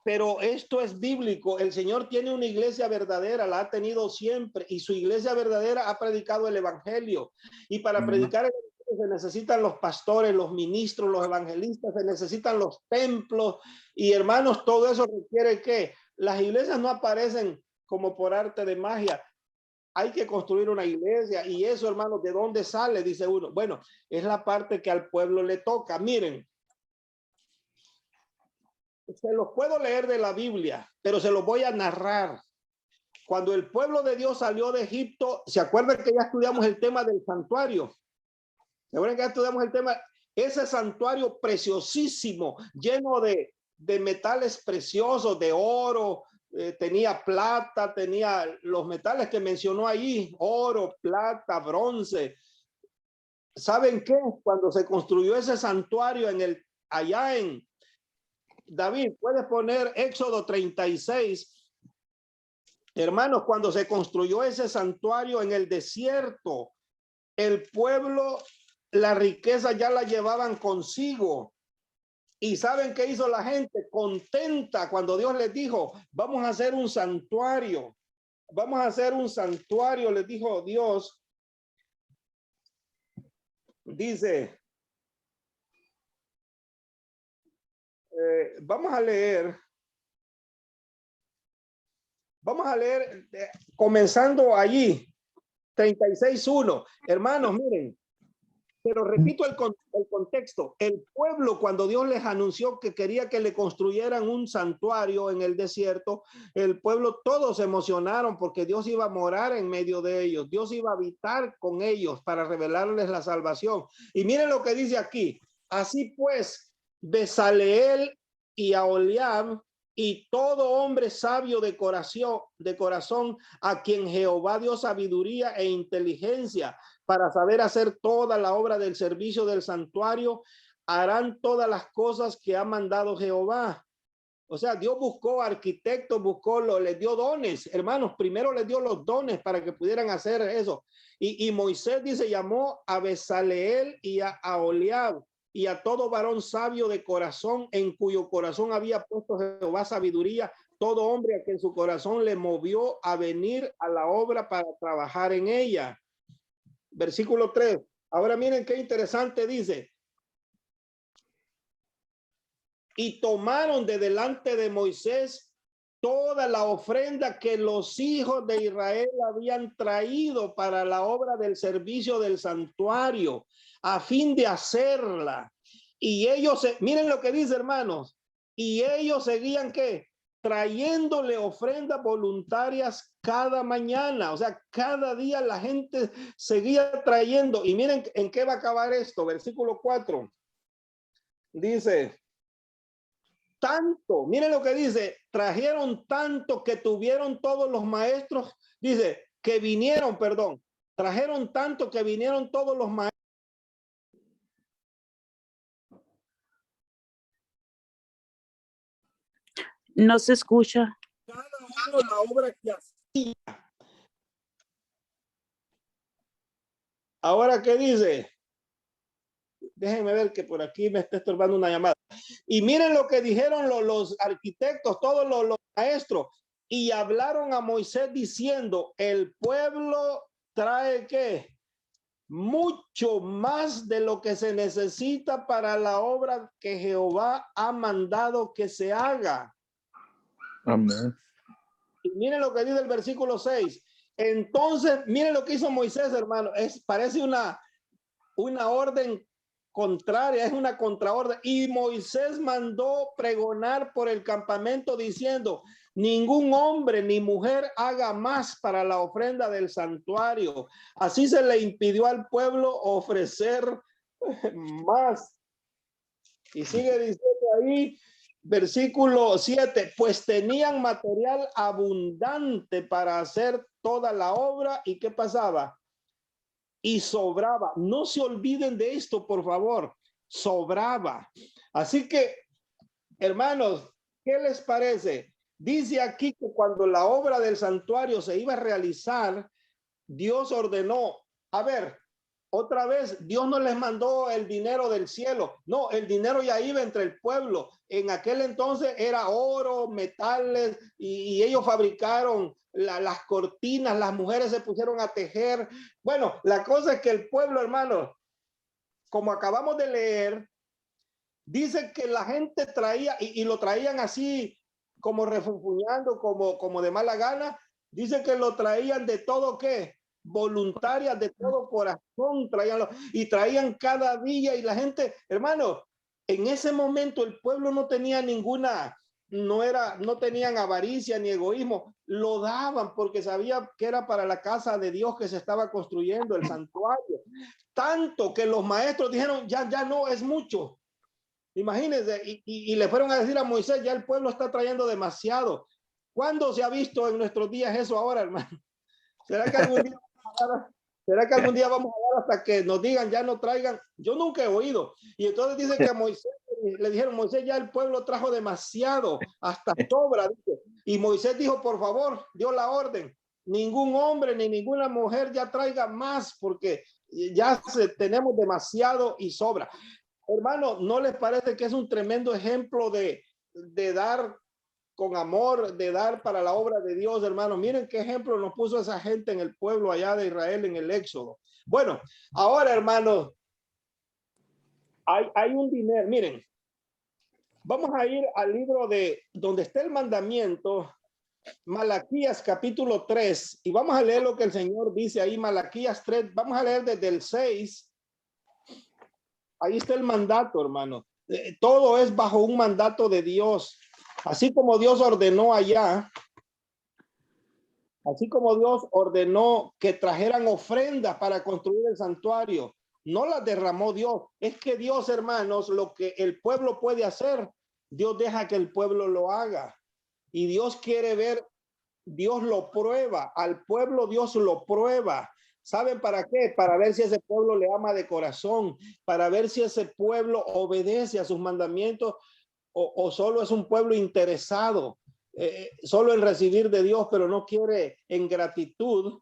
pero esto es bíblico. El Señor tiene una iglesia verdadera, la ha tenido siempre, y su iglesia verdadera ha predicado el evangelio. Y para predicar el evangelio se necesitan los pastores, los ministros, los evangelistas, se necesitan los templos. Y hermanos, todo eso requiere que las iglesias no aparecen como por arte de magia. Hay que construir una iglesia, y eso, hermanos, ¿de dónde sale? Dice uno. Bueno, es la parte que al pueblo le toca. Miren, se los puedo leer de la Biblia, pero se los voy a narrar. Cuando el pueblo de Dios salió de Egipto, ¿se acuerdan que ya estudiamos el tema del santuario? ¿Se acuerdan que ya estudiamos el tema? Ese santuario preciosísimo, lleno de metales preciosos, de oro, tenía plata, tenía los metales que mencionó ahí, oro, plata, bronce. ¿Saben qué? Cuando se construyó ese santuario allá en David, puedes poner Éxodo 36. Hermanos, cuando se construyó ese santuario en el desierto, el pueblo, la riqueza ya la llevaban consigo. ¿Y saben qué hizo la gente? Contenta cuando Dios les dijo, vamos a hacer un santuario. Vamos a hacer un santuario, les dijo Dios. Dice, vamos a leer, comenzando allí, 36:1. Hermanos, miren, pero repito el contexto. El pueblo, cuando Dios les anunció que quería que le construyeran un santuario en el desierto, el pueblo todos se emocionaron porque Dios iba a morar en medio de ellos. Dios iba a habitar con ellos para revelarles la salvación. Y miren lo que dice aquí. Así pues, Bezaleel y Aholiab y todo hombre sabio de corazón, a quien Jehová dio sabiduría e inteligencia para saber hacer toda la obra del servicio del santuario, harán todas las cosas que ha mandado Jehová. O sea, Dios buscó arquitectos, les dio dones, hermanos, primero les dio los dones para que pudieran hacer eso. Y Moisés dice, llamó a Bezaleel y a Aholiab y a todo varón sabio de corazón, en cuyo corazón había puesto Jehová sabiduría, todo hombre a quien su corazón le movió a venir a la obra para trabajar en ella. Versículo 3. Ahora miren qué interesante dice. Y tomaron de delante de Moisés toda la ofrenda que los hijos de Israel habían traído para la obra del servicio del santuario, a fin de hacerla. Y ellos, miren lo que dice, hermanos, y ellos seguían ¿qué? Trayéndole ofrendas voluntarias cada mañana. O sea, cada día la gente seguía trayendo. Y miren en qué va a acabar esto. Versículo 4. Dice, tanto, miren lo que dice, trajeron tanto que tuvieron todos los maestros, dice, que vinieron, perdón, trajeron tanto que vinieron todos los maestros. No se escucha. Cada uno la obra que hacía. Ahora, ¿qué dice? Déjenme ver que por aquí me está estorbando una llamada. Y miren lo que dijeron los arquitectos, todos los maestros, y hablaron a Moisés diciendo, el pueblo trae ¿qué? Mucho más de lo que se necesita para la obra que Jehová ha mandado que se haga. Amén. Y miren lo que dice el versículo 6. Entonces, miren lo que hizo Moisés, hermano. Parece una orden contraria, es una contraorden. Y Moisés mandó pregonar por el campamento diciendo, ningún hombre ni mujer haga más para la ofrenda del santuario. Así se le impidió al pueblo ofrecer más. Y sigue diciendo ahí, versículo 7, pues tenían material abundante para hacer toda la obra. ¿Y qué pasaba? Y sobraba. No se olviden de esto, por favor. Sobraba. Así que, hermanos, ¿qué les parece? Dice aquí que cuando la obra del santuario se iba a realizar, Dios ordenó, a ver, otra vez, Dios no les mandó el dinero del cielo. No, el dinero ya iba entre el pueblo. En aquel entonces era oro, metales, y ellos fabricaron las cortinas, las mujeres se pusieron a tejer. Bueno, la cosa es que el pueblo, hermano, como acabamos de leer, dice que la gente traía, y lo traían así, como refunfuñando, como de mala gana. Dice que lo traían de todo, ¿qué? Voluntarias, de todo corazón, traían cada día, y la gente, hermano, en ese momento el pueblo no tenía ninguna no tenían avaricia ni egoísmo, lo daban porque sabía que era para la casa de Dios que se estaba construyendo el santuario. Tanto que los maestros dijeron, ya no, es mucho. Imagínense, y le fueron a decir a Moisés, ya el pueblo está trayendo demasiado. ¿Cuándo se ha visto en nuestros días eso ahora, hermano? ¿Será que algún día vamos a dar hasta que nos digan, ya no traigan? Yo nunca he oído. Y entonces dice que a Moisés le dijeron, Moisés, ya el pueblo trajo demasiado, hasta sobra. Dice. Y Moisés dijo, por favor, dio la orden, ningún hombre ni ninguna mujer ya traiga más, porque ya tenemos demasiado y sobra. Hermano, ¿no les parece que es un tremendo ejemplo de dar con amor, de dar para la obra de Dios, hermano? Miren qué ejemplo nos puso esa gente en el pueblo allá de Israel en el Éxodo. Bueno, ahora, hermano, hay un dinero. Miren, vamos a ir al libro de donde está el mandamiento, Malaquías capítulo 3, y vamos a leer lo que el Señor dice ahí, Malaquías 3, vamos a leer desde el 6. Ahí está el mandato, hermano. Todo es bajo un mandato de Dios. Así como Dios ordenó allá, así como Dios ordenó que trajeran ofrendas para construir el santuario, no las derramó Dios. Es que Dios, hermanos, lo que el pueblo puede hacer, Dios deja que el pueblo lo haga. Y Dios quiere ver, Dios lo prueba. Al pueblo Dios lo prueba. ¿Saben para qué? Para ver si ese pueblo le ama de corazón, para ver si ese pueblo obedece a sus mandamientos o solo es un pueblo interesado, solo en recibir de Dios, pero no quiere en gratitud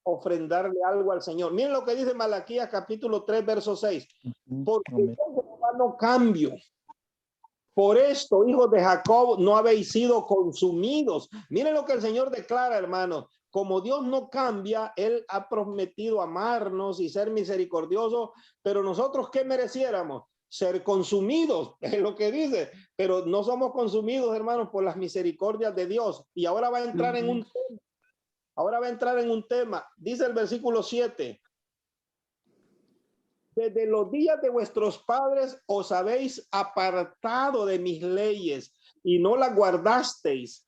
ofrendarle algo al Señor. Miren lo que dice Malaquías capítulo 3, verso 6. Porque yo no cambio. Por esto, hijos de Jacob, no habéis sido consumidos. Miren lo que el Señor declara, hermanos. Como Dios no cambia, Él ha prometido amarnos y ser misericordioso, pero nosotros, ¿qué mereciéramos? Ser consumidos, es lo que dice, pero no somos consumidos, hermanos, por las misericordias de Dios. Y ahora va a entrar en un tema. Ahora va a entrar en un tema. Dice el versículo 7. Desde los días de vuestros padres os habéis apartado de mis leyes y no las guardasteis.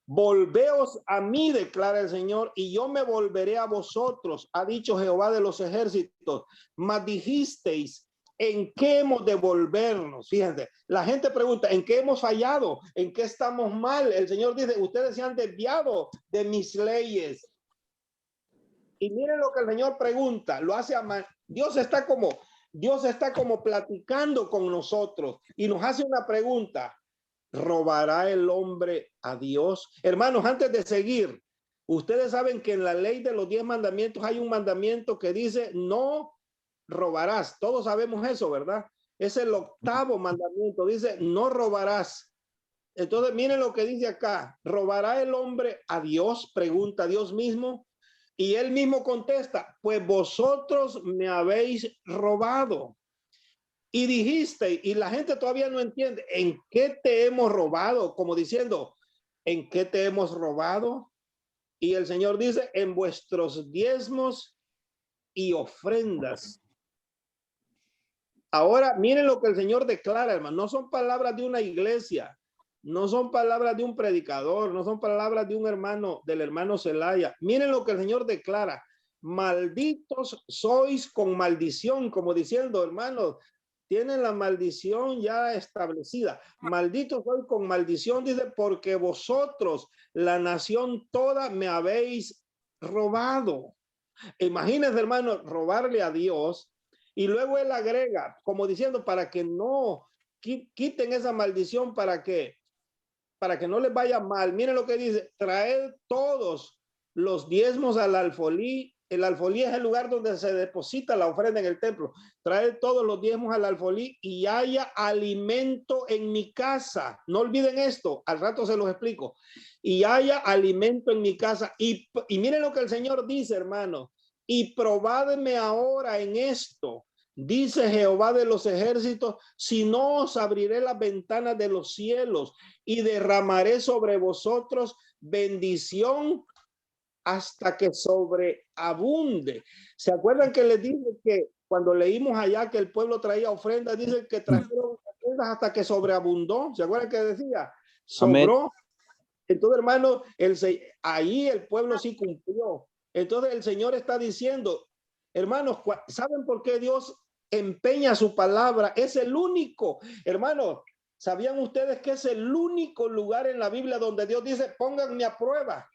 Volveos a mí, declara el Señor, y yo me volveré a vosotros, ha dicho Jehová de los ejércitos. Mas dijisteis, ¿en qué hemos de volvernos? Fíjense, la gente pregunta, ¿en qué hemos fallado? ¿En qué estamos mal? El Señor dice, ustedes se han desviado de mis leyes. Y miren lo que el Señor pregunta, lo hace a Dios está como platicando con nosotros y nos hace una pregunta. ¿Robará el hombre a Dios? Hermanos, antes de seguir, ustedes saben que en la ley de los 10 mandamientos hay un mandamiento que dice no robarás. Todos sabemos eso, ¿verdad? Es el 8º mandamiento, dice no robarás. Entonces, miren lo que dice acá. ¿Robará el hombre a Dios? Pregunta Dios mismo. Y él mismo contesta, pues vosotros me habéis robado. Y dijiste, y la gente todavía no entiende, ¿en qué te hemos robado? Como diciendo, ¿en qué te hemos robado? Y el Señor dice, en vuestros diezmos y ofrendas. Ahora, miren lo que el Señor declara, hermano. No son palabras de una iglesia, no son palabras de un predicador, no son palabras de un hermano, del hermano Zelaya. Miren lo que el Señor declara. Malditos sois con maldición, como diciendo, hermanos, tienen la maldición ya establecida. Malditos soy con maldición, dice, porque vosotros, la nación toda, me habéis robado. Imagínense, hermano, robarle a Dios. Y luego él agrega, como diciendo, para que no quiten esa maldición, para que no les vaya mal. Miren lo que dice, traed todos los diezmos al alfolí. El alfolí es el lugar donde se deposita la ofrenda en el templo. Traed todos los diezmos al alfolí y haya alimento en mi casa. No olviden esto, al rato se los explico. Y haya alimento en mi casa. Y miren lo que el Señor dice, hermano. Y probadme ahora en esto, dice Jehová de los ejércitos, si no os abriré las ventanas de los cielos y derramaré sobre vosotros bendición hasta que sobreabunde. ¿Se acuerdan que les dije que cuando leímos allá que el pueblo traía ofrendas, dice que trajeron ofrendas hasta que sobreabundó? ¿Se acuerdan que decía? sobró. Entonces, hermano, ahí el pueblo sí cumplió. Entonces el Señor está diciendo, hermanos, ¿saben por qué Dios empeña su palabra? Es el único, hermanos, ¿sabían ustedes que es el único lugar en la Biblia donde Dios dice, pónganme a prueba?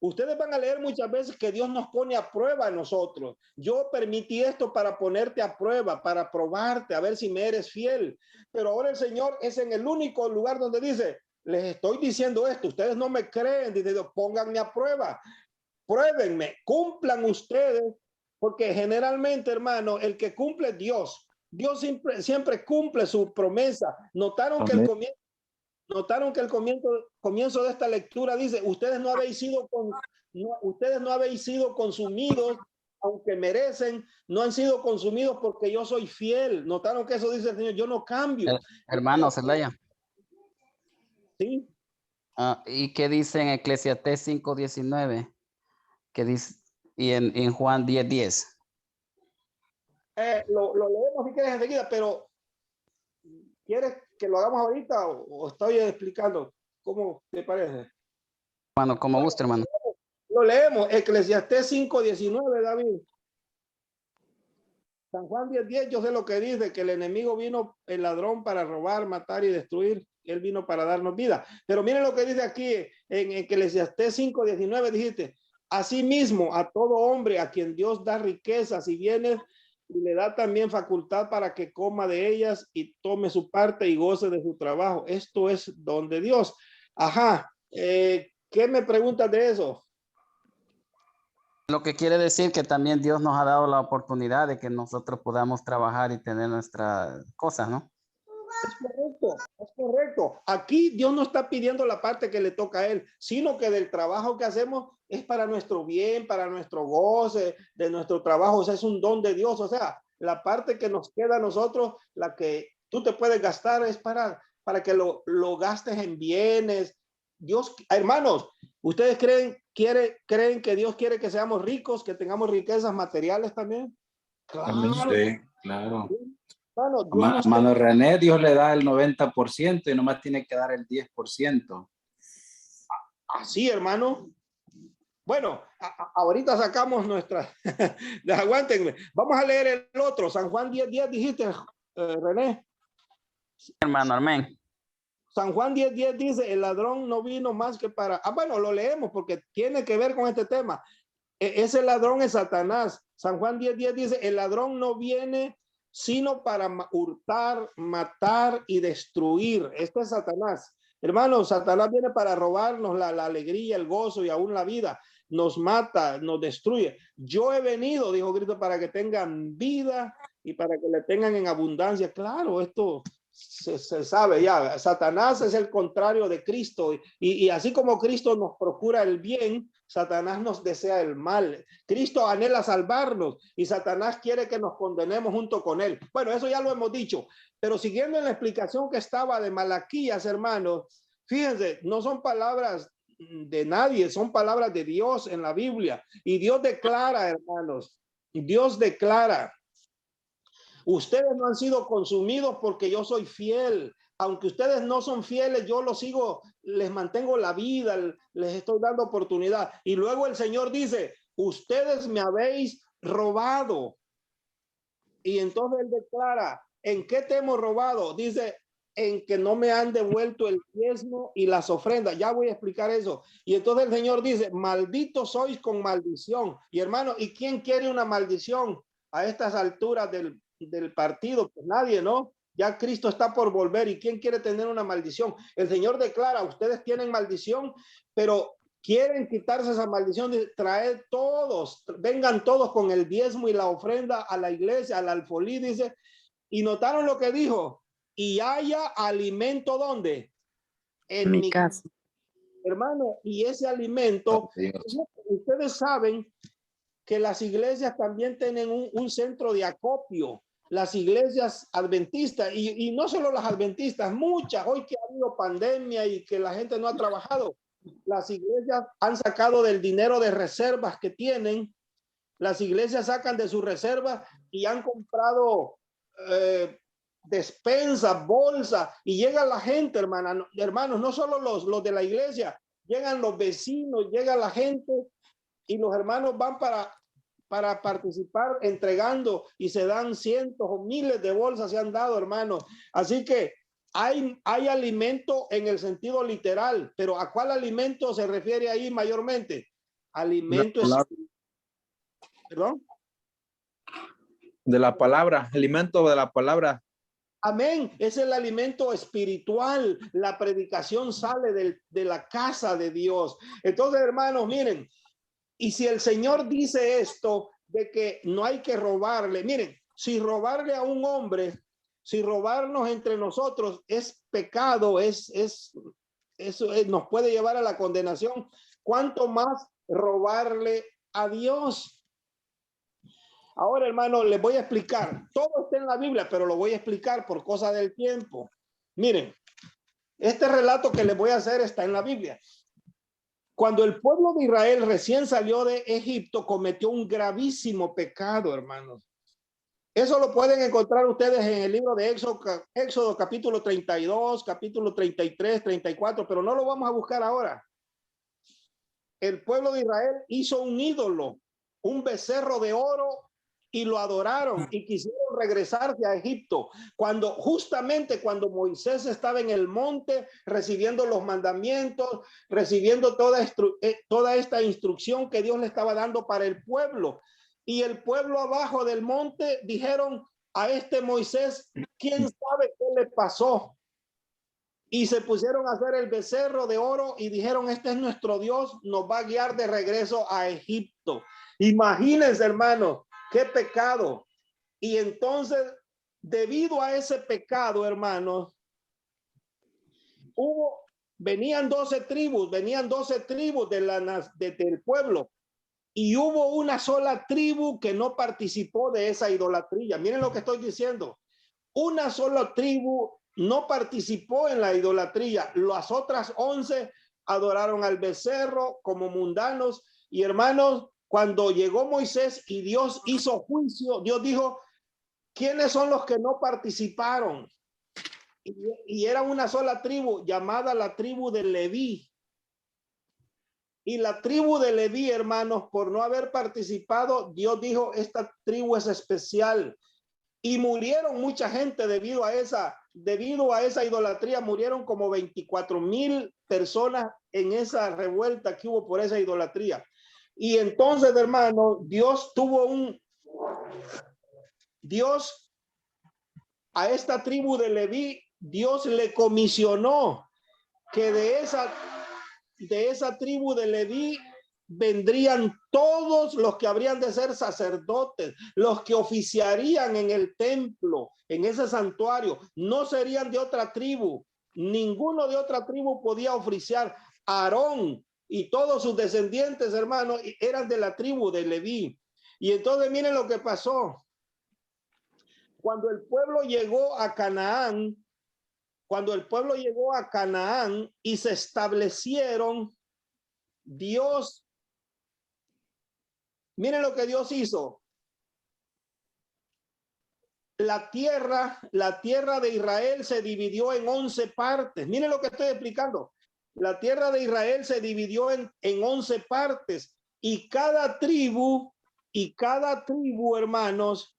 Ustedes van a leer muchas veces que Dios nos pone a prueba a nosotros. Yo permití esto para ponerte a prueba, para probarte, a ver si me eres fiel. Pero ahora el Señor es en el único lugar donde dice, les estoy diciendo esto, ustedes no me creen, dice Dios, pónganme a prueba, pruébenme, cumplan ustedes, porque generalmente, hermano, el que cumple es Dios. Dios siempre cumple su promesa. Notaron que el comienzo de esta lectura dice, ustedes no habéis sido consumidos, aunque merecen, no han sido consumidos porque yo soy fiel. Notaron que eso dice el Señor, yo no cambio. Hermano Zelaya. ¿Sí? ¿Y qué dice en Eclesiastés 5:19? ¿Qué dice? Y en Juan 10:10. Lo leemos si quieres enseguida, pero ¿quieres que lo hagamos ahorita o estoy explicando? ¿Cómo te parece? Bueno, como guste, hermano. Lo leemos, Eclesiastés 5:19, David. San Juan 10:10, yo sé lo que dice, que el enemigo vino, el ladrón, para robar, matar y destruir. Él vino para darnos vida. Pero miren lo que dice aquí en Eclesiastés 5:19, dijiste, asimismo a todo hombre a quien Dios da riquezas y bienes, y le da también facultad para que coma de ellas y tome su parte y goce de su trabajo. Esto es don de Dios. Ajá. ¿Qué me preguntas de eso? Lo que quiere decir que también Dios nos ha dado la oportunidad de que nosotros podamos trabajar y tener nuestras cosas, ¿no? Es correcto, es correcto. Aquí Dios no está pidiendo la parte que le toca a él, sino que del trabajo que hacemos es para nuestro bien, para nuestro goce, de nuestro trabajo. O sea, es un don de Dios. O sea, la parte que nos queda a nosotros, la que tú te puedes gastar, es para que lo gastes en bienes. Dios, hermanos, ¿ustedes creen que Dios quiere que seamos ricos, que tengamos riquezas materiales también? Claro. Sí, claro. Hermano, Mano René, Dios le da el 90% y nomás tiene que dar el 10%. así, hermano. Bueno, ahorita sacamos nuestra. Aguántenme. Vamos a leer el otro. San Juan 10:10, dijiste, René. Hermano, amén. San Juan 10:10 dice, el ladrón no vino más que para... bueno, lo leemos porque tiene que ver con este tema. Ese ladrón es Satanás. San Juan 10:10 dice, el ladrón no viene sino para hurtar, matar y destruir. Este es Satanás. Hermanos, Satanás viene para robarnos la alegría, el gozo y aún la vida. Nos mata, nos destruye. Yo he venido, dijo Cristo, para que tengan vida y para que le tengan en abundancia. Claro, esto se sabe ya. Satanás es el contrario de Cristo. Y así como Cristo nos procura el bien, Satanás nos desea el mal. Cristo anhela salvarnos y Satanás quiere que nos condenemos junto con él. Bueno, eso ya lo hemos dicho, pero siguiendo en la explicación que estaba de Malaquías, hermanos, fíjense, no son palabras de nadie, son palabras de Dios en la Biblia. Y Dios declara, hermanos, Dios declara, ustedes no han sido consumidos porque yo soy fiel. Aunque ustedes no son fieles, yo los sigo, les mantengo la vida, les estoy dando oportunidad. Y luego el Señor dice, ustedes me habéis robado. Y entonces él declara, ¿en qué te hemos robado? Dice, en que no me han devuelto el diezmo y las ofrendas. Ya voy a explicar eso. Y entonces el Señor dice, malditos sois con maldición. Y hermano, ¿y quién quiere una maldición a estas alturas del partido? Pues nadie, ¿no? Ya Cristo está por volver. ¿Y quién quiere tener una maldición? El Señor declara, ustedes tienen maldición, pero quieren quitarse esa maldición, de traer todos, vengan todos con el diezmo y la ofrenda a la iglesia, al alfolí, dice. Y notaron lo que dijo, y haya alimento, ¿dónde? En mi casa. Hermano, y ese alimento, ustedes saben que las iglesias también tienen un centro de acopio. Las iglesias adventistas, y no solo las adventistas, muchas, hoy que ha habido pandemia y que la gente no ha trabajado, las iglesias han sacado del dinero de reservas que tienen, las iglesias sacan de sus reservas y han comprado despensas, bolsas, y llega la gente, hermanos, no solo los de la iglesia, llegan los vecinos, llega la gente y los hermanos van para participar entregando y se dan cientos o miles de bolsas se han dado, hermanos. Así que hay alimento en el sentido literal, pero ¿a cuál alimento se refiere ahí mayormente? Alimento ¿perdón? De la palabra, alimento de la palabra. Amén. Es el alimento espiritual. La predicación sale de la casa de Dios. Entonces, hermanos, miren, y si el Señor dice esto de que no hay que robarle, miren, si robarle a un hombre, si robarnos entre nosotros es pecado, eso nos puede llevar a la condenación, ¿cuánto más robarle a Dios? Ahora, hermano, les voy a explicar. Todo está en la Biblia, pero lo voy a explicar por cosa del tiempo. Miren, este relato que les voy a hacer está en la Biblia. Cuando el pueblo de Israel recién salió de Egipto, cometió un gravísimo pecado, hermanos. Eso lo pueden encontrar ustedes en el libro de Éxodo capítulo 32, capítulo 33, 34, pero no lo vamos a buscar ahora. El pueblo de Israel hizo un ídolo, un becerro de oro, y lo adoraron y quisieron regresarse a Egipto. Justamente cuando Moisés estaba en el monte recibiendo los mandamientos, recibiendo toda esta instrucción que Dios le estaba dando para el pueblo. Y el pueblo abajo del monte dijeron a este Moisés, ¿quién sabe qué le pasó? Y se pusieron a hacer el becerro de oro y dijeron, este es nuestro Dios, nos va a guiar de regreso a Egipto. Imagínense, hermano, qué pecado. Y entonces, debido a ese pecado, hermanos, venían 12 tribus del pueblo, y hubo una sola tribu que no participó de esa idolatría. Miren lo que estoy diciendo. Una sola tribu no participó en la idolatría. Las otras 11 adoraron al becerro como mundanos. Y hermanos, cuando llegó Moisés y Dios hizo juicio, Dios dijo, ¿quiénes son los que no participaron? Y era una sola tribu llamada la tribu de Leví. Y la tribu de Leví, hermanos, por no haber participado, Dios dijo, esta tribu es especial. Y murieron mucha gente debido a esa idolatría. Murieron como 24,000 personas en esa revuelta que hubo por esa idolatría. Y entonces, hermano, Dios a esta tribu de Leví, Dios le comisionó que de esa tribu de Leví vendrían todos los que habrían de ser sacerdotes, los que oficiarían en el templo, en ese santuario. No serían de otra tribu. Ninguno de otra tribu podía oficiar. Aarón y todos sus descendientes, hermanos, eran de la tribu de Leví. Y entonces miren lo que pasó. Cuando el pueblo llegó a Canaán, y se establecieron, miren lo que Dios hizo. La tierra de Israel se dividió en 11 partes. Miren lo que estoy explicando. La tierra de Israel se dividió en 11 partes, y cada tribu, hermanos,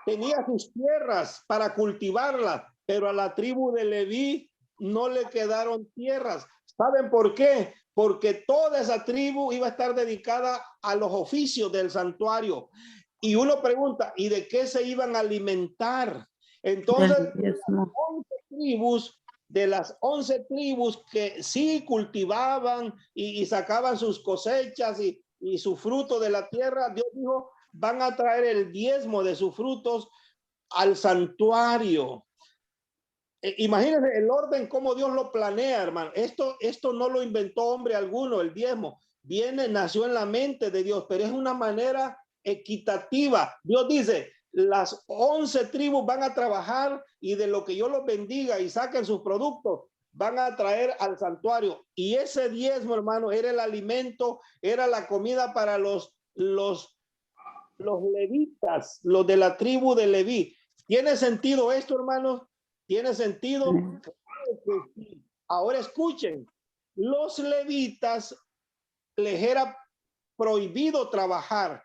tenía sus tierras para cultivarlas, pero a la tribu de Leví no le quedaron tierras. ¿Saben por qué? Porque toda esa tribu iba a estar dedicada a los oficios del santuario. Y uno pregunta, ¿y de qué se iban a alimentar? Entonces, de las 11 tribus que sí cultivaban y sacaban sus cosechas y su fruto de la tierra, Dios dijo, van a traer el diezmo de sus frutos al santuario. Imagínense el orden, cómo Dios lo planea, hermano. Esto no lo inventó hombre alguno, el diezmo. Nació en la mente de Dios, pero es una manera equitativa. Dios dice, las 11 tribus van a trabajar, y de lo que yo los bendiga y saquen sus productos, van a traer al santuario. Y ese diezmo, hermano, era el alimento, era la comida para los los levitas, los de la tribu de Leví. ¿Tiene sentido esto, hermanos? ¿Tiene sentido? Ahora escuchen, los levitas les era prohibido trabajar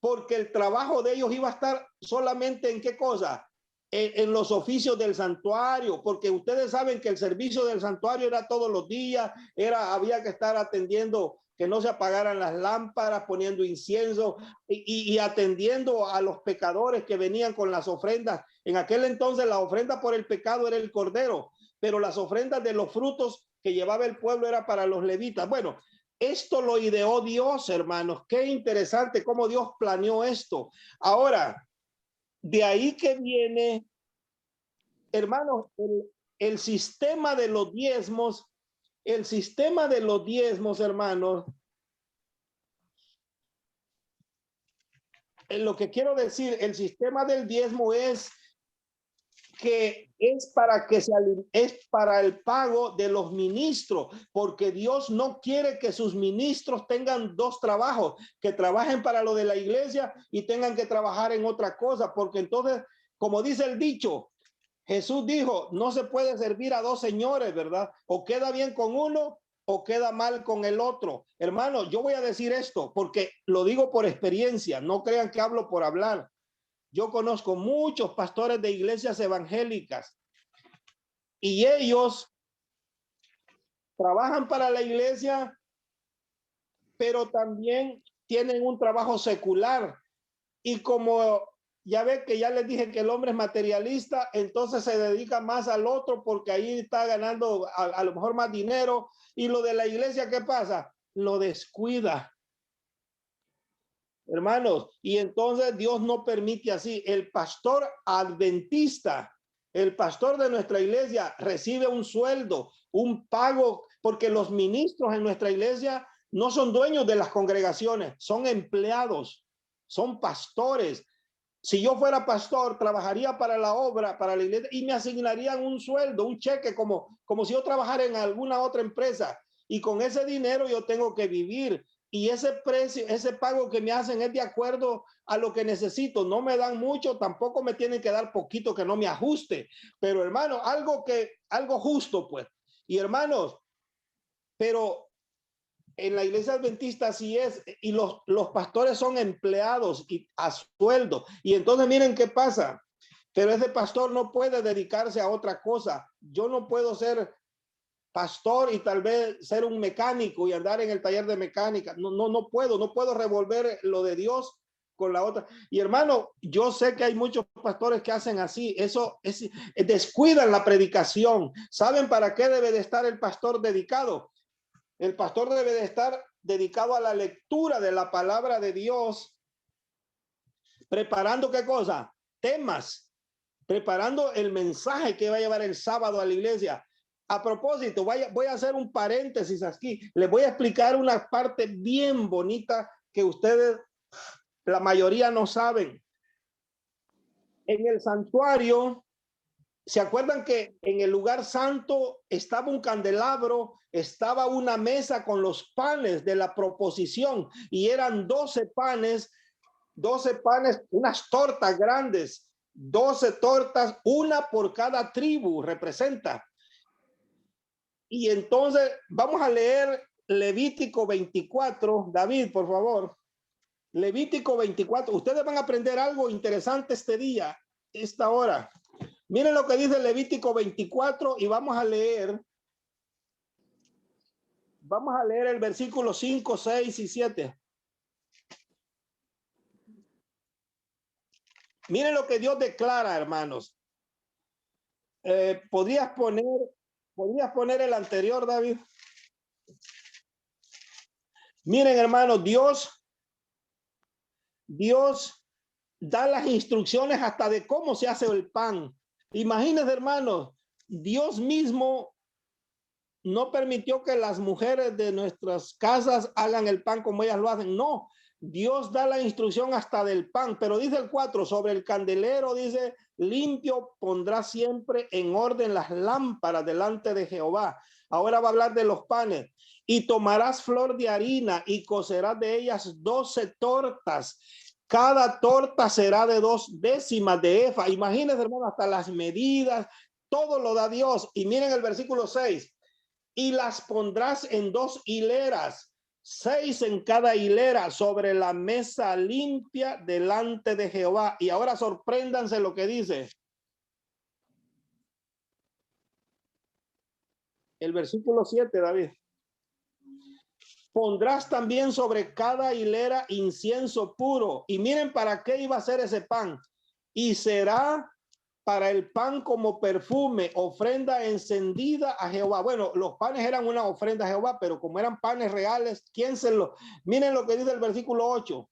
porque el trabajo de ellos iba a estar solamente en qué cosa, en los oficios del santuario, porque ustedes saben que el servicio del santuario era todos los días, había que estar atendiendo que no se apagaran las lámparas, poniendo incienso y atendiendo a los pecadores que venían con las ofrendas. En aquel entonces la ofrenda por el pecado era el cordero, pero las ofrendas de los frutos que llevaba el pueblo era para los levitas. Bueno, esto lo ideó Dios, hermanos. Qué interesante cómo Dios planeó esto. Ahora, de ahí que viene, hermanos, el sistema de los diezmos, hermanos. Lo que quiero decir, el sistema del diezmo es que es para el pago de los ministros, porque Dios no quiere que sus ministros tengan dos trabajos, que trabajen para lo de la iglesia y tengan que trabajar en otra cosa, porque entonces, como dice el dicho, Jesús dijo, no se puede servir a dos señores, ¿verdad? O queda bien con uno o queda mal con el otro. Hermano, yo voy a decir esto porque lo digo por experiencia, no crean que hablo por hablar. Yo conozco muchos pastores de iglesias evangélicas y ellos trabajan para la iglesia, pero también tienen un trabajo secular. Y como ya ve que ya les dije que el hombre es materialista, entonces se dedica más al otro porque ahí está ganando a lo mejor más dinero. Y lo de la iglesia, ¿qué pasa? Lo descuida. Hermanos, y entonces Dios no permite así. El pastor adventista, el pastor de nuestra iglesia recibe un sueldo, un pago, porque los ministros en nuestra iglesia no son dueños de las congregaciones, son empleados, son pastores. Si yo fuera pastor, trabajaría para la obra, para la iglesia, y me asignarían un sueldo, un cheque, como si yo trabajara en alguna otra empresa. Y con ese dinero yo tengo que vivir. Y ese precio, ese pago que me hacen es de acuerdo a lo que necesito. No me dan mucho, tampoco me tienen que dar poquito que no me ajuste. Pero hermano, algo justo, pues. Y hermanos, pero en la iglesia adventista así es, y los pastores son empleados y a sueldo. Y entonces miren qué pasa. Pero ese pastor no puede dedicarse a otra cosa. Yo no puedo ser pastor y tal vez ser un mecánico y andar en el taller de mecánica. No puedo revolver lo de Dios con la otra. Y hermano, yo sé que hay muchos pastores que hacen así. Eso descuidan la predicación. ¿Saben para qué debe de estar el pastor dedicado? El pastor debe de estar dedicado a la lectura de la palabra de Dios, preparando ¿qué cosa? Temas, preparando el mensaje que va a llevar el sábado a la iglesia. A propósito, voy a hacer un paréntesis aquí. Les voy a explicar una parte bien bonita que ustedes, la mayoría no saben. En el santuario, ¿se acuerdan que en el lugar santo estaba un candelabro, estaba una mesa con los panes de la proposición y eran 12 panes, unas tortas grandes, 12 tortas, una por cada tribu representa. Y entonces vamos a leer Levítico 24. David, por favor. Levítico 24. Ustedes van a aprender algo interesante este día, esta hora. Miren lo que dice Levítico 24 y vamos a leer el versículo 5, 6 y 7. Miren lo que Dios declara, hermanos. ¿Podrías poner el anterior, David? Miren, hermanos, Dios da las instrucciones hasta de cómo se hace el pan. Imagínense, hermanos, Dios mismo no permitió que las mujeres de nuestras casas hagan el pan como ellas lo hacen. No, Dios da la instrucción hasta del pan, pero dice el 4, sobre el candelero, dice, limpio pondrá siempre en orden las lámparas delante de Jehová. Ahora va a hablar de los panes. Y tomarás flor de harina y cocerás de ellas 12 tortas. Cada torta será de 2 décimas de efa. Imagínense, hermano, hasta las medidas, todo lo da Dios. Y miren el versículo 6. Y las pondrás en 2 hileras, 6 en cada hilera, sobre la mesa limpia delante de Jehová. Y ahora sorpréndanse lo que dice. El versículo 7, David. Pondrás también sobre cada hilera incienso puro. Y miren para qué iba a ser ese pan. Y será para el pan como perfume, ofrenda encendida a Jehová. Bueno, los panes eran una ofrenda a Jehová, pero como eran panes reales, ¿quién se lo? Miren lo que dice el versículo 8.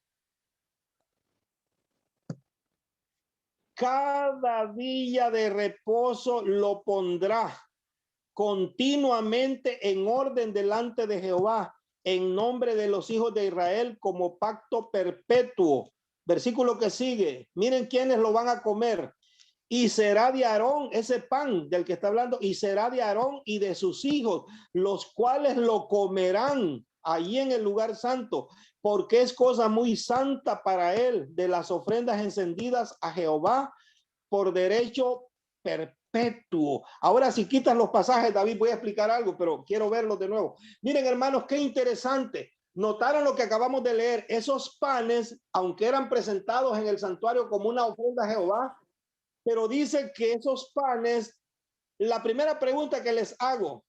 Cada día de reposo lo pondrá continuamente en orden delante de Jehová, en nombre de los hijos de Israel, como pacto perpetuo. Versículo que sigue. Miren quiénes lo van a comer. Y será de Aarón, ese pan del que está hablando, y será de Aarón y de sus hijos, los cuales lo comerán allí en el lugar santo, porque es cosa muy santa para él, de las ofrendas encendidas a Jehová por derecho perpetuo. Ahora, si quitas los pasajes, David, voy a explicar algo, pero quiero verlos de nuevo. Miren, hermanos, qué interesante. Notaron lo que acabamos de leer. Esos panes, aunque eran presentados en el santuario como una ofrenda a Jehová, pero dice que esos panes, la primera pregunta que les hago,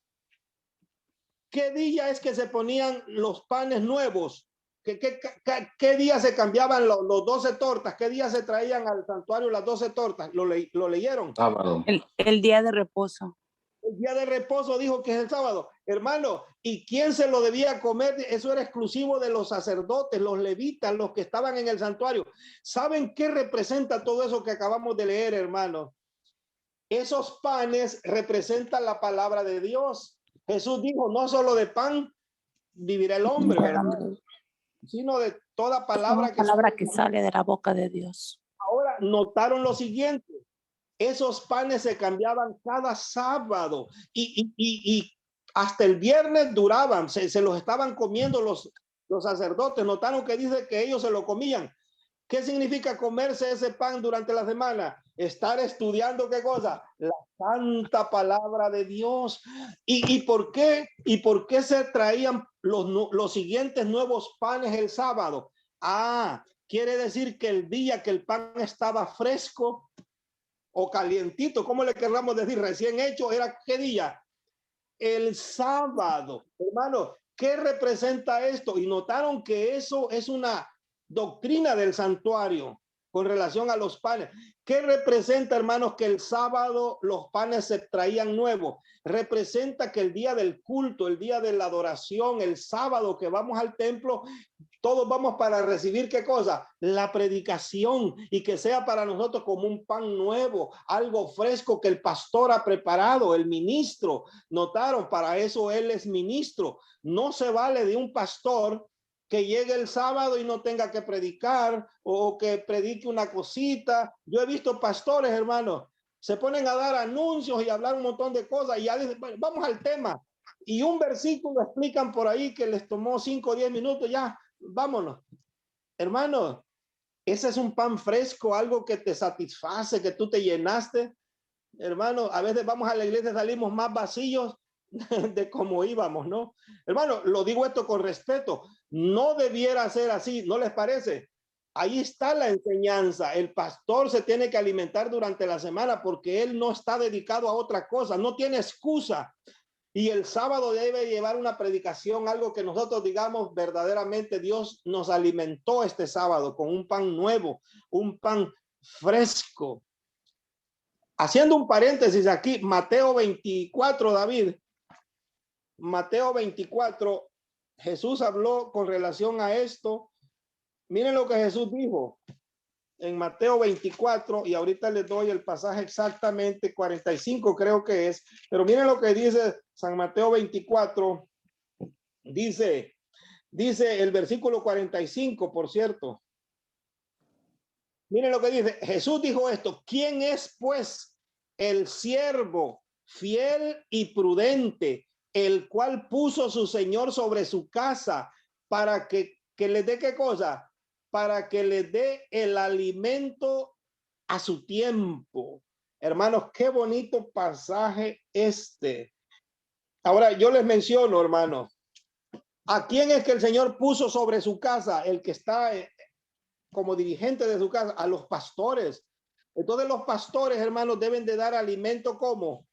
¿qué día es que se ponían los panes nuevos? ¿Qué día se cambiaban los 12 tortas? ¿Qué día se traían al santuario las 12 tortas? ¿Lo leyeron? Sábado. El día de reposo. El día de reposo dijo que es el sábado. Hermano, ¿y quién se lo debía comer? Eso era exclusivo de los sacerdotes, los levitas, los que estaban en el santuario. ¿Saben qué representa todo eso que acabamos de leer, hermano? Esos panes representan la palabra de Dios. Jesús dijo, no solo de pan vivirá el hombre, ¿verdad? Sino de toda palabra que sale de la boca de Dios. Ahora notaron lo siguiente. Esos panes se cambiaban cada sábado y hasta el viernes duraban, se los estaban comiendo los sacerdotes. Notaron que dice que ellos se lo comían. ¿Qué significa comerse ese pan durante la semana? Estar estudiando, ¿qué cosa? La santa palabra de Dios. ¿Y por qué? ¿Y por qué se traían los siguientes nuevos panes el sábado? Quiere decir que el día que el pan estaba fresco o calientito, ¿cómo le querramos decir? Recién hecho, ¿era qué día? El sábado. Hermano, ¿qué representa esto? Y notaron que eso es una doctrina del santuario con relación a los panes. ¿Qué representa, hermanos, que el sábado los panes se traían nuevos? Representa que el día del culto, el día de la adoración, el sábado que vamos al templo, todos vamos para recibir ¿qué cosa? La predicación, y que sea para nosotros como un pan nuevo, algo fresco que el pastor ha preparado, el ministro. Notaron, para eso él es ministro. No se vale de un pastor que llegue el sábado y no tenga que predicar o que predique una cosita. Yo he visto pastores, hermanos, se ponen a dar anuncios y hablar un montón de cosas y ya dicen, bueno, vamos al tema. Y un versículo explican por ahí que les tomó 5 o 10 minutos, ya, vámonos. Hermano, ese es un pan fresco, algo que te satisface, que tú te llenaste. Hermano, a veces vamos a la iglesia, salimos más vacíos de cómo íbamos, ¿no? Hermano, lo digo esto con respeto. No debiera ser así, ¿no les parece? Ahí está la enseñanza. El pastor se tiene que alimentar durante la semana porque él no está dedicado a otra cosa, no tiene excusa. Y el sábado debe llevar una predicación, algo que nosotros digamos verdaderamente Dios nos alimentó este sábado con un pan nuevo, un pan fresco. Haciendo un paréntesis aquí, Mateo 24, David. Mateo 24, Jesús habló con relación a esto. Miren lo que Jesús dijo en Mateo 24, y ahorita les doy el pasaje exactamente, 45 creo que es, pero miren lo que dice San Mateo 24, dice el versículo 45, por cierto. Miren lo que dice, Jesús dijo esto, ¿quién es pues el siervo fiel y prudente, el cual puso su señor sobre su casa para que le dé qué cosa? para que le dé el alimento a su tiempo. Hermanos, qué bonito pasaje este. Ahora yo les menciono, hermanos, ¿a quién es que el Señor puso sobre su casa? El que está como dirigente de su casa, a los pastores. Entonces los pastores, hermanos, deben de dar alimento como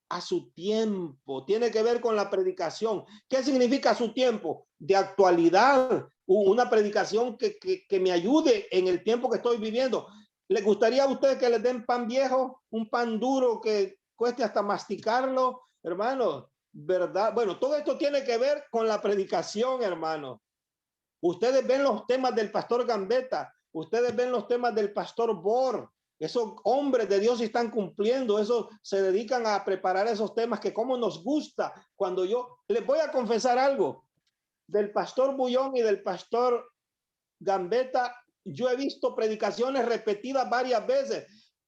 a su tiempo. Tiene que ver con la predicación. ¿Qué significa su tiempo? De actualidad, una predicación que me ayude en el tiempo que estoy viviendo. ¿Les gustaría a ustedes que les den pan viejo, un pan duro que cueste hasta masticarlo, hermanos? ¿Verdad? Bueno, todo esto tiene que ver con la predicación, hermanos. Ustedes ven los temas del pastor Gambetta, ustedes ven los temas del pastor Bor. Esos hombres de Dios están cumpliendo, eso se dedican a preparar esos temas que como nos gusta. Cuando yo les voy a confesar algo del pastor Bullón y del pastor Gambetta, yo he visto predicaciones repetidas varias veces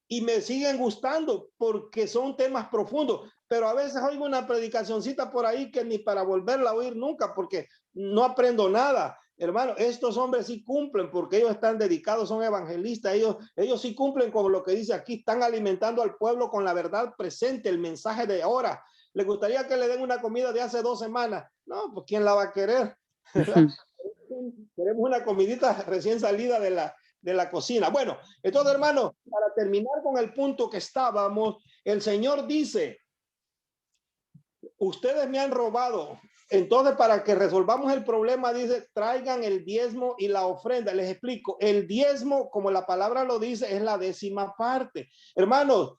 y me siguen gustando porque son temas profundos, pero a veces oigo una predicacioncita por ahí que ni para volverla a oír nunca porque no aprendo nada. Hermano, estos hombres sí cumplen porque ellos están dedicados, son evangelistas, ellos sí cumplen con lo que dice aquí, están alimentando al pueblo con la verdad presente, el mensaje de ahora. ¿Le gustaría que le den una comida de hace 2 semanas? No, pues ¿quién la va a querer? Queremos una comidita recién salida de la cocina. Bueno, entonces, hermano, para terminar con el punto que estábamos, el Señor dice, ustedes me han robado. Entonces, para que resolvamos el problema, dice, traigan el diezmo y la ofrenda. Les explico, el diezmo, como la palabra lo dice, es la 10ª parte. Hermanos,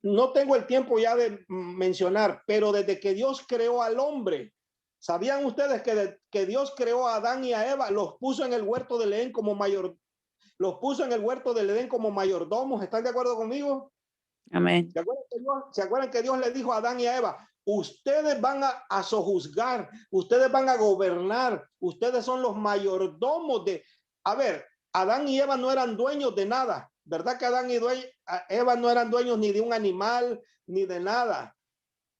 no tengo el tiempo ya de mencionar, pero desde que Dios creó al hombre, ¿sabían ustedes que Dios creó a Adán y a Eva? Los puso en el huerto del Edén como mayordomos. ¿Están de acuerdo conmigo? Amén. ¿Se acuerdan que Dios le dijo a Adán y a Eva? Ustedes van a sojuzgar, ustedes van a gobernar, ustedes son los mayordomos de... A ver, Adán y Eva no eran dueños de nada, ¿verdad? Que Adán y Eva no eran dueños ni de un animal, ni de nada.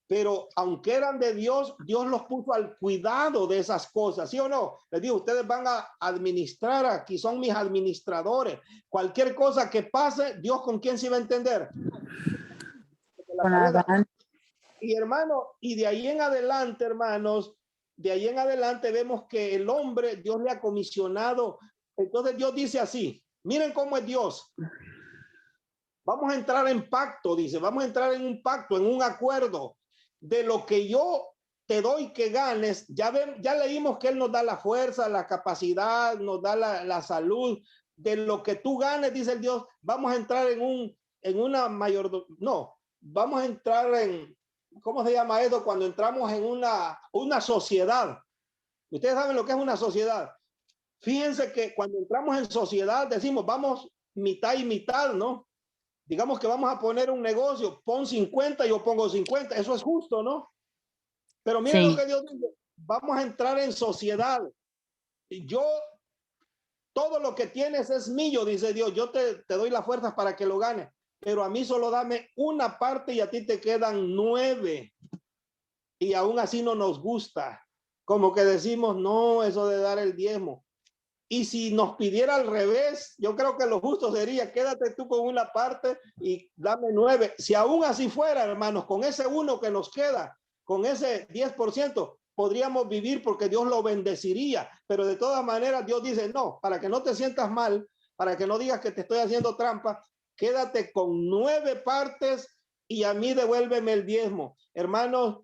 Pero aunque eran de Dios, Dios los puso al cuidado de esas cosas, ¿sí o no? Les digo, ustedes van a administrar aquí, son mis administradores. Cualquier cosa que pase, Dios ¿con quién se va a entender? Con Adán. Y hermano, y de ahí en adelante, hermanos, de ahí en adelante vemos que el hombre, Dios le ha comisionado. Entonces Dios dice así, miren cómo es Dios. Vamos a entrar en pacto, dice, vamos a entrar en un pacto, en un acuerdo de lo que yo te doy que ganes. Ya leímos que Él nos da la fuerza, la capacidad, nos da la salud. De lo que tú ganes, dice el Dios, vamos a entrar vamos a entrar en, ¿cómo se llama esto? Cuando entramos en una sociedad. Ustedes saben lo que es una sociedad. Fíjense que cuando entramos en sociedad decimos, vamos mitad y mitad, ¿no? Digamos que vamos a poner un negocio, pon 50, yo pongo 50, eso es justo, ¿no? Pero miren Sí. lo que Dios dice, vamos a entrar en sociedad. Todo lo que tienes es mío, dice Dios, yo te doy las fuerzas para que lo ganes. Pero a mí solo dame una parte y a ti te quedan 9. Y aún así no nos gusta. Como que decimos, no, eso de dar el diezmo. Y si nos pidiera al revés, yo creo que lo justo sería, quédate tú con una parte y dame 9. Si aún así fuera, hermanos, con ese 1 que nos queda, con ese 10%, podríamos vivir porque Dios lo bendeciría. Pero de todas maneras, Dios dice, no, para que no te sientas mal, para que no digas que te estoy haciendo trampa, quédate con 9 partes y a mí devuélveme el diezmo. Hermanos,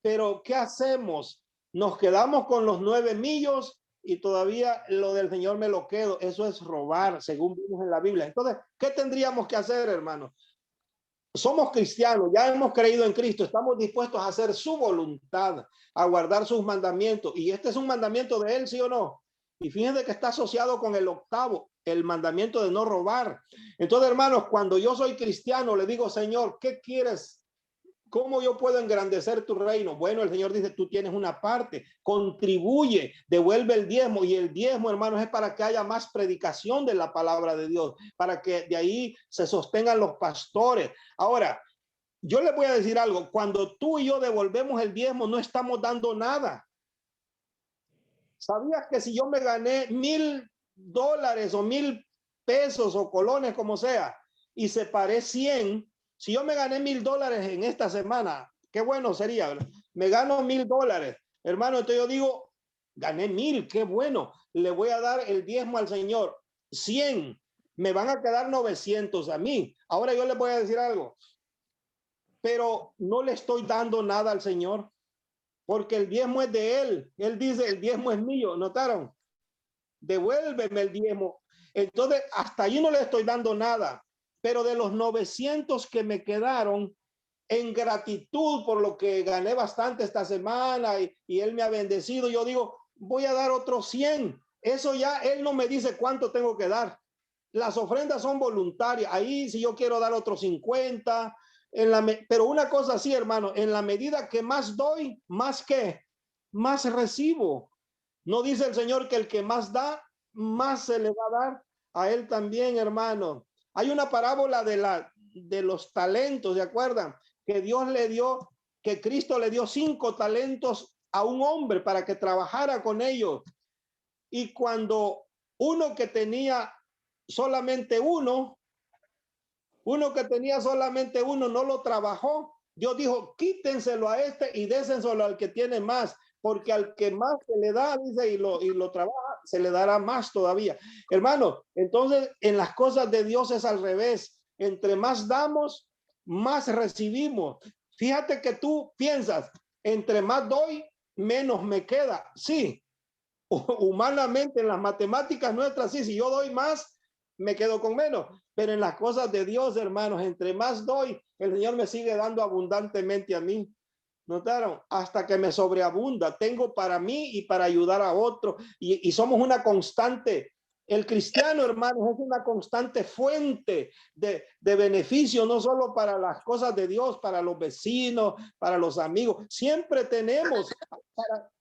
pero ¿qué hacemos? Nos quedamos con los 9 millos y todavía lo del Señor me lo quedo. Eso es robar, según vimos en la Biblia. Entonces, ¿qué tendríamos que hacer, hermanos? Somos cristianos, ya hemos creído en Cristo, estamos dispuestos a hacer su voluntad, a guardar sus mandamientos. Y este es un mandamiento de Él, ¿sí o no? Y fíjense que está asociado con el 8º, el mandamiento de no robar. Entonces, hermanos, cuando yo soy cristiano, le digo, Señor, ¿qué quieres? ¿Cómo yo puedo engrandecer tu reino? Bueno, el Señor dice, tú tienes una parte, contribuye, devuelve el diezmo. Y el diezmo, hermanos, es para que haya más predicación de la palabra de Dios, para que de ahí se sostengan los pastores. Ahora, yo les voy a decir algo, cuando tú y yo devolvemos el diezmo, no estamos dando nada. ¿Sabías que si yo me gané 1000 dólares o 1,000 pesos o colones, como sea, y separé 100, si yo me gané $1,000 en esta semana, qué bueno sería, ¿verdad? Me gano $1,000, hermano, entonces yo digo, gané 1,000, qué bueno, le voy a dar el diezmo al Señor, 100, me van a quedar 900 a mí. Ahora yo les voy a decir algo, pero no le estoy dando nada al Señor, porque el diezmo es de Él. Él dice, el diezmo es mío, ¿notaron? Devuélveme el diezmo. Entonces, hasta ahí no le estoy dando nada, pero de los 900 que me quedaron, en gratitud por lo que gané bastante esta semana y Él me ha bendecido, yo digo, voy a dar otros 100. Eso ya, Él no me dice cuánto tengo que dar. Las ofrendas son voluntarias. Ahí si yo quiero dar otros 50, pero una cosa sí, hermano, en la medida que más doy, más recibo. No dice el Señor que el que más da, más se le va a dar a él también, hermano. Hay una parábola de los talentos, ¿se acuerdan? Que Dios le dio, que Cristo le dio 5 talentos a un hombre para que trabajara con ellos. Y cuando uno que tenía solamente uno no lo trabajó, Dios dijo, quítenselo a este y désenselo al que tiene más, porque al que más se le da, dice, y lo trabaja, se le dará más todavía. Hermano, entonces en las cosas de Dios es al revés. Entre más damos, más recibimos. Fíjate que tú piensas, entre más doy, menos me queda. Sí, humanamente en las matemáticas nuestras, sí, si yo doy más, me quedo con menos. Pero en las cosas de Dios, hermanos, entre más doy, el Señor me sigue dando abundantemente a mí. ¿Notaron? Hasta que me sobreabunda. Tengo para mí y para ayudar a otros. Y somos una constante. El cristiano, hermanos, es una constante fuente de beneficio, no solo para las cosas de Dios, para los vecinos, para los amigos. Siempre tenemos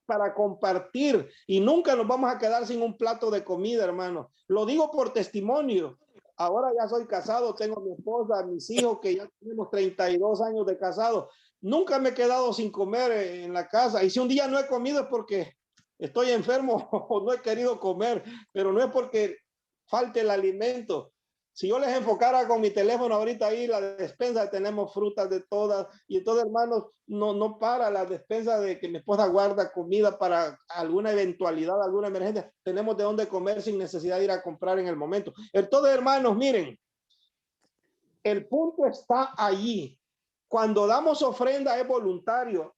para compartir y nunca nos vamos a quedar sin un plato de comida, hermano. Lo digo por testimonio. Ahora ya soy casado, tengo mi esposa, mis hijos, que ya tenemos 32 años de casado. Nunca me he quedado sin comer en la casa. Y si un día no he comido es porque estoy enfermo o no he querido comer, pero no es porque falte el alimento. Si yo les enfocara con mi teléfono ahorita ahí, la despensa, tenemos frutas de todas. Y entonces, hermanos, no para la despensa de que mi esposa guarda comida para alguna eventualidad, alguna emergencia. Tenemos de dónde comer sin necesidad de ir a comprar en el momento. Entonces, hermanos, miren, el punto está allí. Cuando damos ofrenda es voluntario.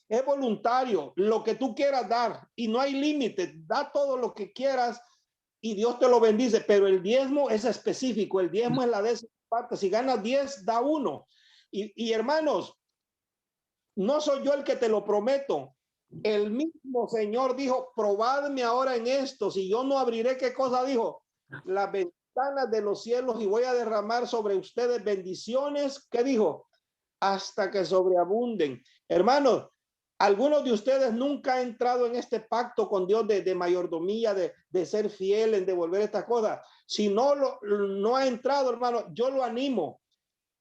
Es voluntario, lo que tú quieras dar y no hay límite. Da todo lo que quieras y Dios te lo bendice, pero el diezmo es específico. El diezmo es la décima parte. Si ganas 10, da 1. Y hermanos, no soy yo el que te lo prometo. El mismo Señor dijo, probadme ahora en esto. Si yo no abriré, ¿qué cosa dijo? Las ventanas de los cielos y voy a derramar sobre ustedes bendiciones. ¿Qué dijo? Hasta que sobreabunden. Hermanos, algunos de ustedes nunca han entrado en este pacto con Dios de mayordomía, de ser fiel, en devolver estas cosas. Si no ha entrado, hermano, yo lo animo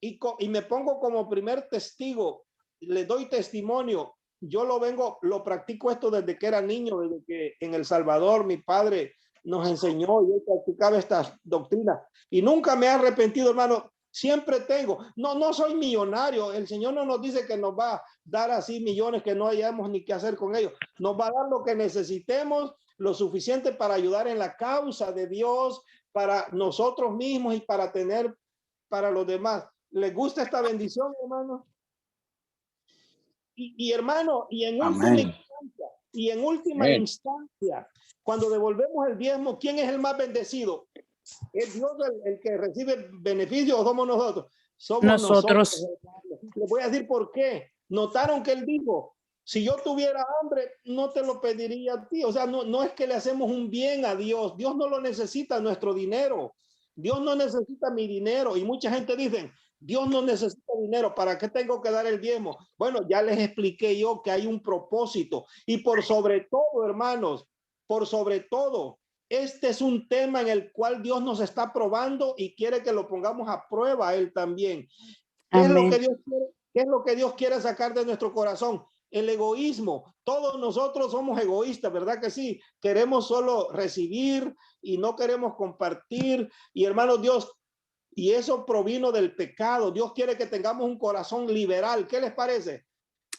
y me pongo como primer testigo, le doy testimonio. Yo lo practico esto desde que era niño, desde que en El Salvador mi padre nos enseñó y yo practicaba estas doctrinas y nunca me he arrepentido, hermano. Siempre tengo, no soy millonario, el Señor no nos dice que nos va a dar así millones que no hayamos ni qué hacer con ellos, nos va a dar lo que necesitemos, lo suficiente para ayudar en la causa de Dios, para nosotros mismos y para tener para los demás. ¿Les gusta esta bendición, hermano? Y hermano, y en última instancia, cuando devolvemos el diezmo, ¿quién es el más bendecido? ¿Es Dios el que recibe beneficio o somos nosotros? Somos nosotros. Les voy a decir por qué. Notaron que él dijo, si yo tuviera hambre, no te lo pediría a ti. O sea, no es que le hacemos un bien a Dios. Dios no lo necesita nuestro dinero. Dios no necesita mi dinero. Y mucha gente dice, Dios no necesita dinero. ¿Para qué tengo que dar el diezmo? Bueno, ya les expliqué yo que hay un propósito. Y por sobre todo, hermanos, por sobre todo, este es un tema en el cual Dios nos está probando y quiere que lo pongamos a prueba a Él también. ¿Qué es lo que Dios quiere sacar de nuestro corazón? el egoísmo. Todos nosotros somos egoístas, ¿verdad que sí? Queremos solo recibir y no queremos compartir. Y hermanos, Dios, y eso provino del pecado. Dios quiere que tengamos un corazón liberal. ¿Qué les parece?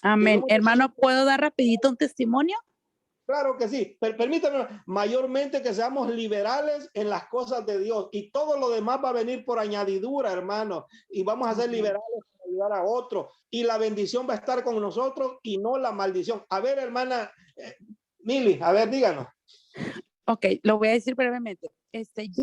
Amén. Debemos- Hermano, ¿puedo dar rapidito un testimonio? Claro que sí, pero permítame, mayormente que seamos liberales en las cosas de Dios y todo lo demás va a venir por añadidura, hermano, y vamos a ser liberales para ayudar a otros y la bendición va a estar con nosotros y no la maldición. A ver, hermana Mili, a ver, díganos. Ok, lo voy a decir brevemente.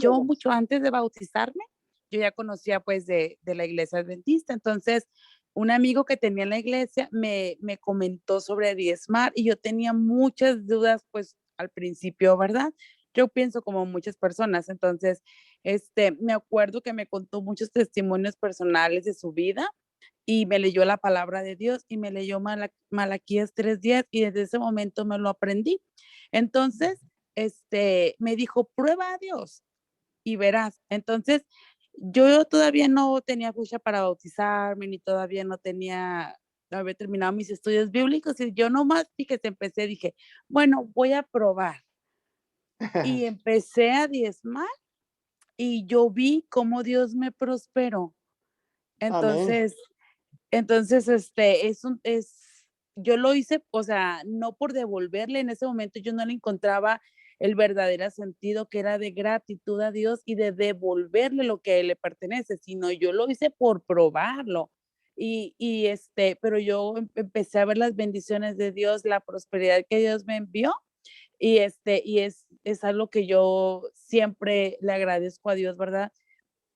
Yo mucho antes de bautizarme, yo ya conocía pues de la iglesia adventista, entonces un amigo que tenía en la iglesia me comentó sobre diezmar y yo tenía muchas dudas pues al principio, ¿verdad? Yo pienso como muchas personas, entonces me acuerdo que me contó muchos testimonios personales de su vida y me leyó la palabra de Dios y me leyó Malaquías 3:10 y desde ese momento me lo aprendí. Entonces, me dijo, prueba a Dios y verás. Entonces, yo todavía no tenía fecha para bautizarme, ni todavía no había terminado mis estudios bíblicos y yo nomás, fíjate, dije, bueno, voy a probar. Y empecé a diezmar y yo vi cómo Dios me prosperó. Amén. Entonces, yo lo hice, o sea, no por devolverle, en ese momento yo no le encontraba el verdadero sentido que era de gratitud a Dios y de devolverle lo que a él le pertenece, sino yo lo hice por probarlo. Pero yo empecé a ver las bendiciones de Dios, la prosperidad que Dios me envió y es algo que yo siempre le agradezco a Dios, ¿verdad?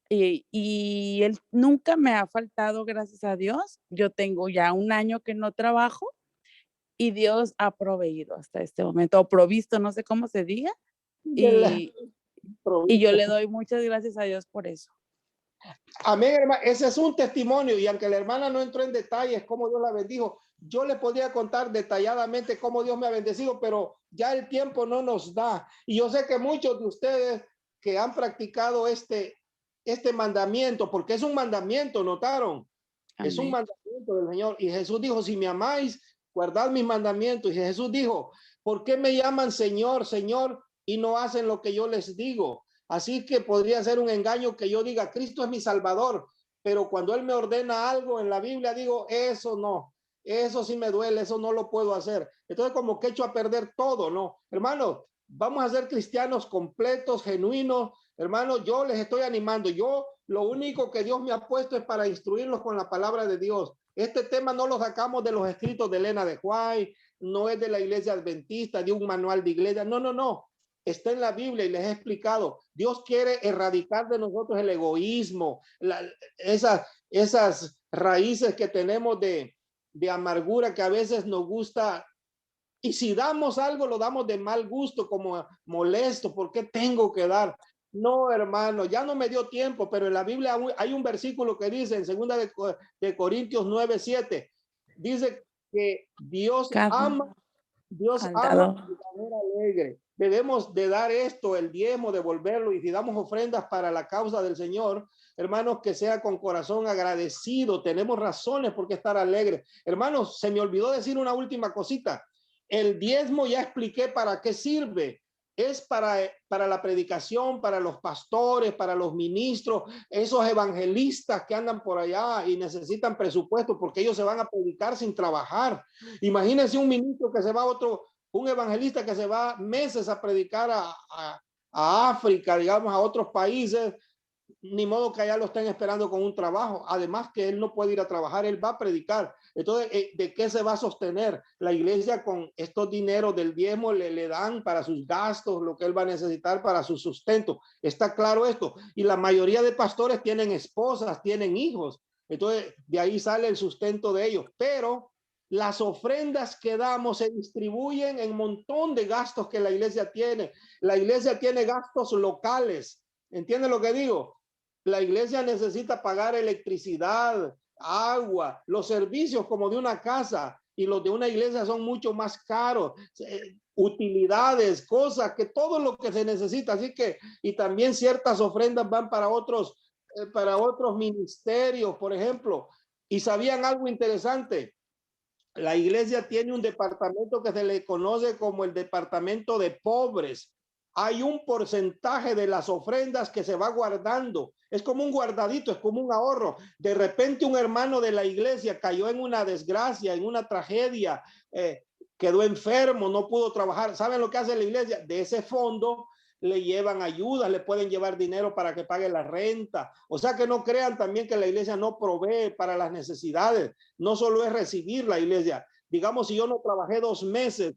Y él nunca me ha faltado, gracias a Dios. Yo tengo ya un año que no trabajo y Dios ha proveído hasta este momento, o provisto, no sé cómo se diga, y yo le doy muchas gracias a Dios por eso. Amén, hermano. Ese es un testimonio y aunque la hermana no entró en detalles cómo Dios la bendijo, yo le podría contar detalladamente cómo Dios me ha bendecido, pero ya el tiempo no nos da. Y yo sé que muchos de ustedes que han practicado este mandamiento, porque es un mandamiento, ¿notaron? Amén. Es un mandamiento del Señor. Y Jesús dijo, si me amáis, guardad mis mandamientos. Y Jesús dijo, ¿por qué me llaman Señor, Señor y no hacen lo que yo les digo? Así que podría ser un engaño que yo diga, Cristo es mi Salvador, pero cuando Él me ordena algo en la Biblia, digo, eso no, eso sí me duele, eso no lo puedo hacer. Entonces como que echo a perder todo, ¿no? Hermano, vamos a ser cristianos completos, genuinos. Hermano, yo les estoy animando. Yo lo único que Dios me ha puesto es para instruirlos con la palabra de Dios. Este tema no lo sacamos de los escritos de Elena de White, no es de la iglesia adventista, de un manual de iglesia. No, no, no. Está en la Biblia y les he explicado. Dios quiere erradicar de nosotros el egoísmo, esas raíces que tenemos de amargura que a veces nos gusta. Y si damos algo, lo damos de mal gusto, como molesto. ¿Por qué tengo que dar? No, hermano, ya no me dio tiempo, pero en la Biblia hay un versículo que dice en 2 de Corintios 9:7, dice que Dios ama de manera alegre. Debemos de dar esto, el diezmo, devolverlo, y si damos ofrendas para la causa del Señor, hermanos, que sea con corazón agradecido. Tenemos razones por qué estar alegres. Hermanos, se me olvidó decir una última cosita. El diezmo ya expliqué para qué sirve. Es para la predicación, para los pastores, para los ministros, esos evangelistas que andan por allá y necesitan presupuesto porque ellos se van a predicar sin trabajar. Imagínense un ministro que se va un evangelista que se va meses a predicar a África, digamos, a otros países. Ni modo que allá lo estén esperando con un trabajo. Además que él no puede ir a trabajar, él va a predicar. Entonces, ¿de qué se va a sostener? La iglesia con estos dineros del diezmo le dan para sus gastos, lo que él va a necesitar para su sustento. Está claro esto. Y la mayoría de pastores tienen esposas, tienen hijos. Entonces, de ahí sale el sustento de ellos. Pero las ofrendas que damos se distribuyen en un montón de gastos que la iglesia tiene. La iglesia tiene gastos locales. ¿Entienden lo que digo? La iglesia necesita pagar electricidad, agua, los servicios como de una casa, y los de una iglesia son mucho más caros, utilidades, cosas, que todo lo que se necesita. Así que, y también ciertas ofrendas van para otros ministerios, por ejemplo. Y sabían algo interesante. La iglesia tiene un departamento que se le conoce como el departamento de pobres. Hay un porcentaje de las ofrendas que se va guardando. Es como un guardadito, es como un ahorro. De repente un hermano de la iglesia cayó en una desgracia, en una tragedia, quedó enfermo, no pudo trabajar. ¿Saben lo que hace la iglesia? De ese fondo le llevan ayudas, le pueden llevar dinero para que pague la renta. O sea, que no crean también que la iglesia no provee para las necesidades. No solo es recibir la iglesia. Digamos, si yo no trabajé 2 meses,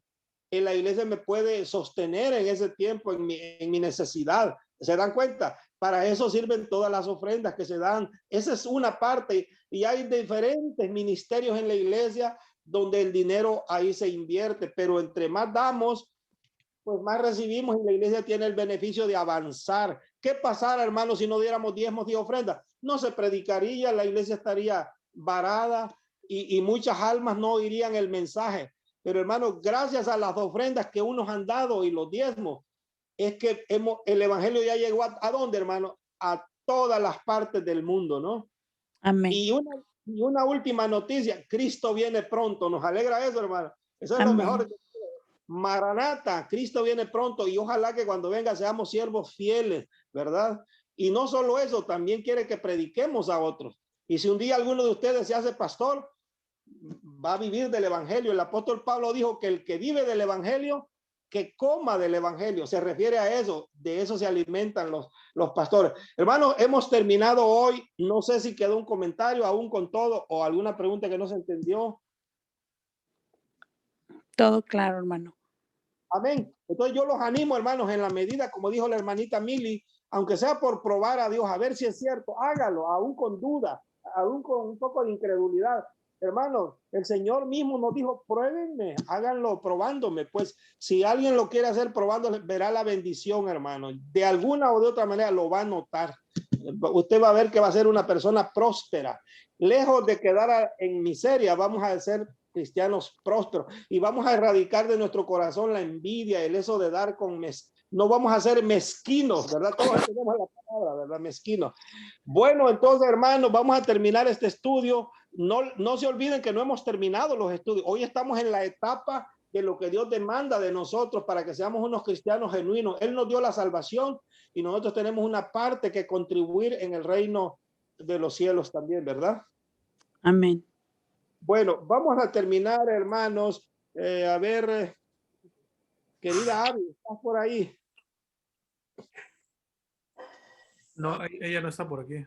en la iglesia me puede sostener en ese tiempo en mi necesidad. ¿Se dan cuenta? Para eso sirven todas las ofrendas que se dan. Esa es una parte, y hay diferentes ministerios en la iglesia donde el dinero ahí se invierte, pero entre más damos, pues más recibimos, y la iglesia tiene el beneficio de avanzar. ¿Qué pasara, hermanos, si no diéramos diezmos y ofrendas? No se predicaría, la iglesia estaría varada y muchas almas no oirían el mensaje. Pero, hermanos, gracias a las ofrendas que unos han dado y los diezmos, es que el evangelio ya llegó ¿a dónde, hermano? A todas las partes del mundo, ¿no? Amén. Y una última noticia, Cristo viene pronto. Nos alegra eso, hermano. Eso es Amén. lo mejor. Maranata, Cristo viene pronto, y ojalá que cuando venga seamos siervos fieles, ¿verdad? Y no solo eso, también quiere que prediquemos a otros. Y si un día alguno de ustedes se hace pastor, va a vivir del evangelio. El apóstol Pablo dijo que el que vive del evangelio, que coma del evangelio. Se refiere a eso, de eso se alimentan los pastores. Hermanos, hemos terminado hoy. No sé si quedó un comentario aún con todo o alguna pregunta que no se entendió. Todo claro, hermano. Amén. Entonces yo los animo, hermanos, en la medida, como dijo la hermanita Mili, aunque sea por probar a Dios, a ver si es cierto, hágalo, aún con duda, aún con un poco de incredulidad. Hermanos, el Señor mismo nos dijo, pruébenme, háganlo probándome. Pues si alguien lo quiere hacer probándole, verá la bendición, hermano. De alguna o de otra manera lo va a notar. Usted va a ver que va a ser una persona próspera. Lejos de quedar en miseria, vamos a ser cristianos prósperos, y vamos a erradicar de nuestro corazón la envidia, el eso de dar con no vamos a ser mezquinos, ¿verdad? Todos tenemos la palabra, ¿verdad? Mezquinos. Bueno, entonces, hermanos, vamos a terminar este estudio. No se olviden que no hemos terminado los estudios. Hoy estamos en la etapa de lo que Dios demanda de nosotros para que seamos unos cristianos genuinos. Él nos dio la salvación y nosotros tenemos una parte que contribuir en el reino de los cielos también, ¿verdad? Amén. Bueno, vamos a terminar, hermanos. A ver, querida Abby, ¿estás por ahí? No, ella no está por aquí.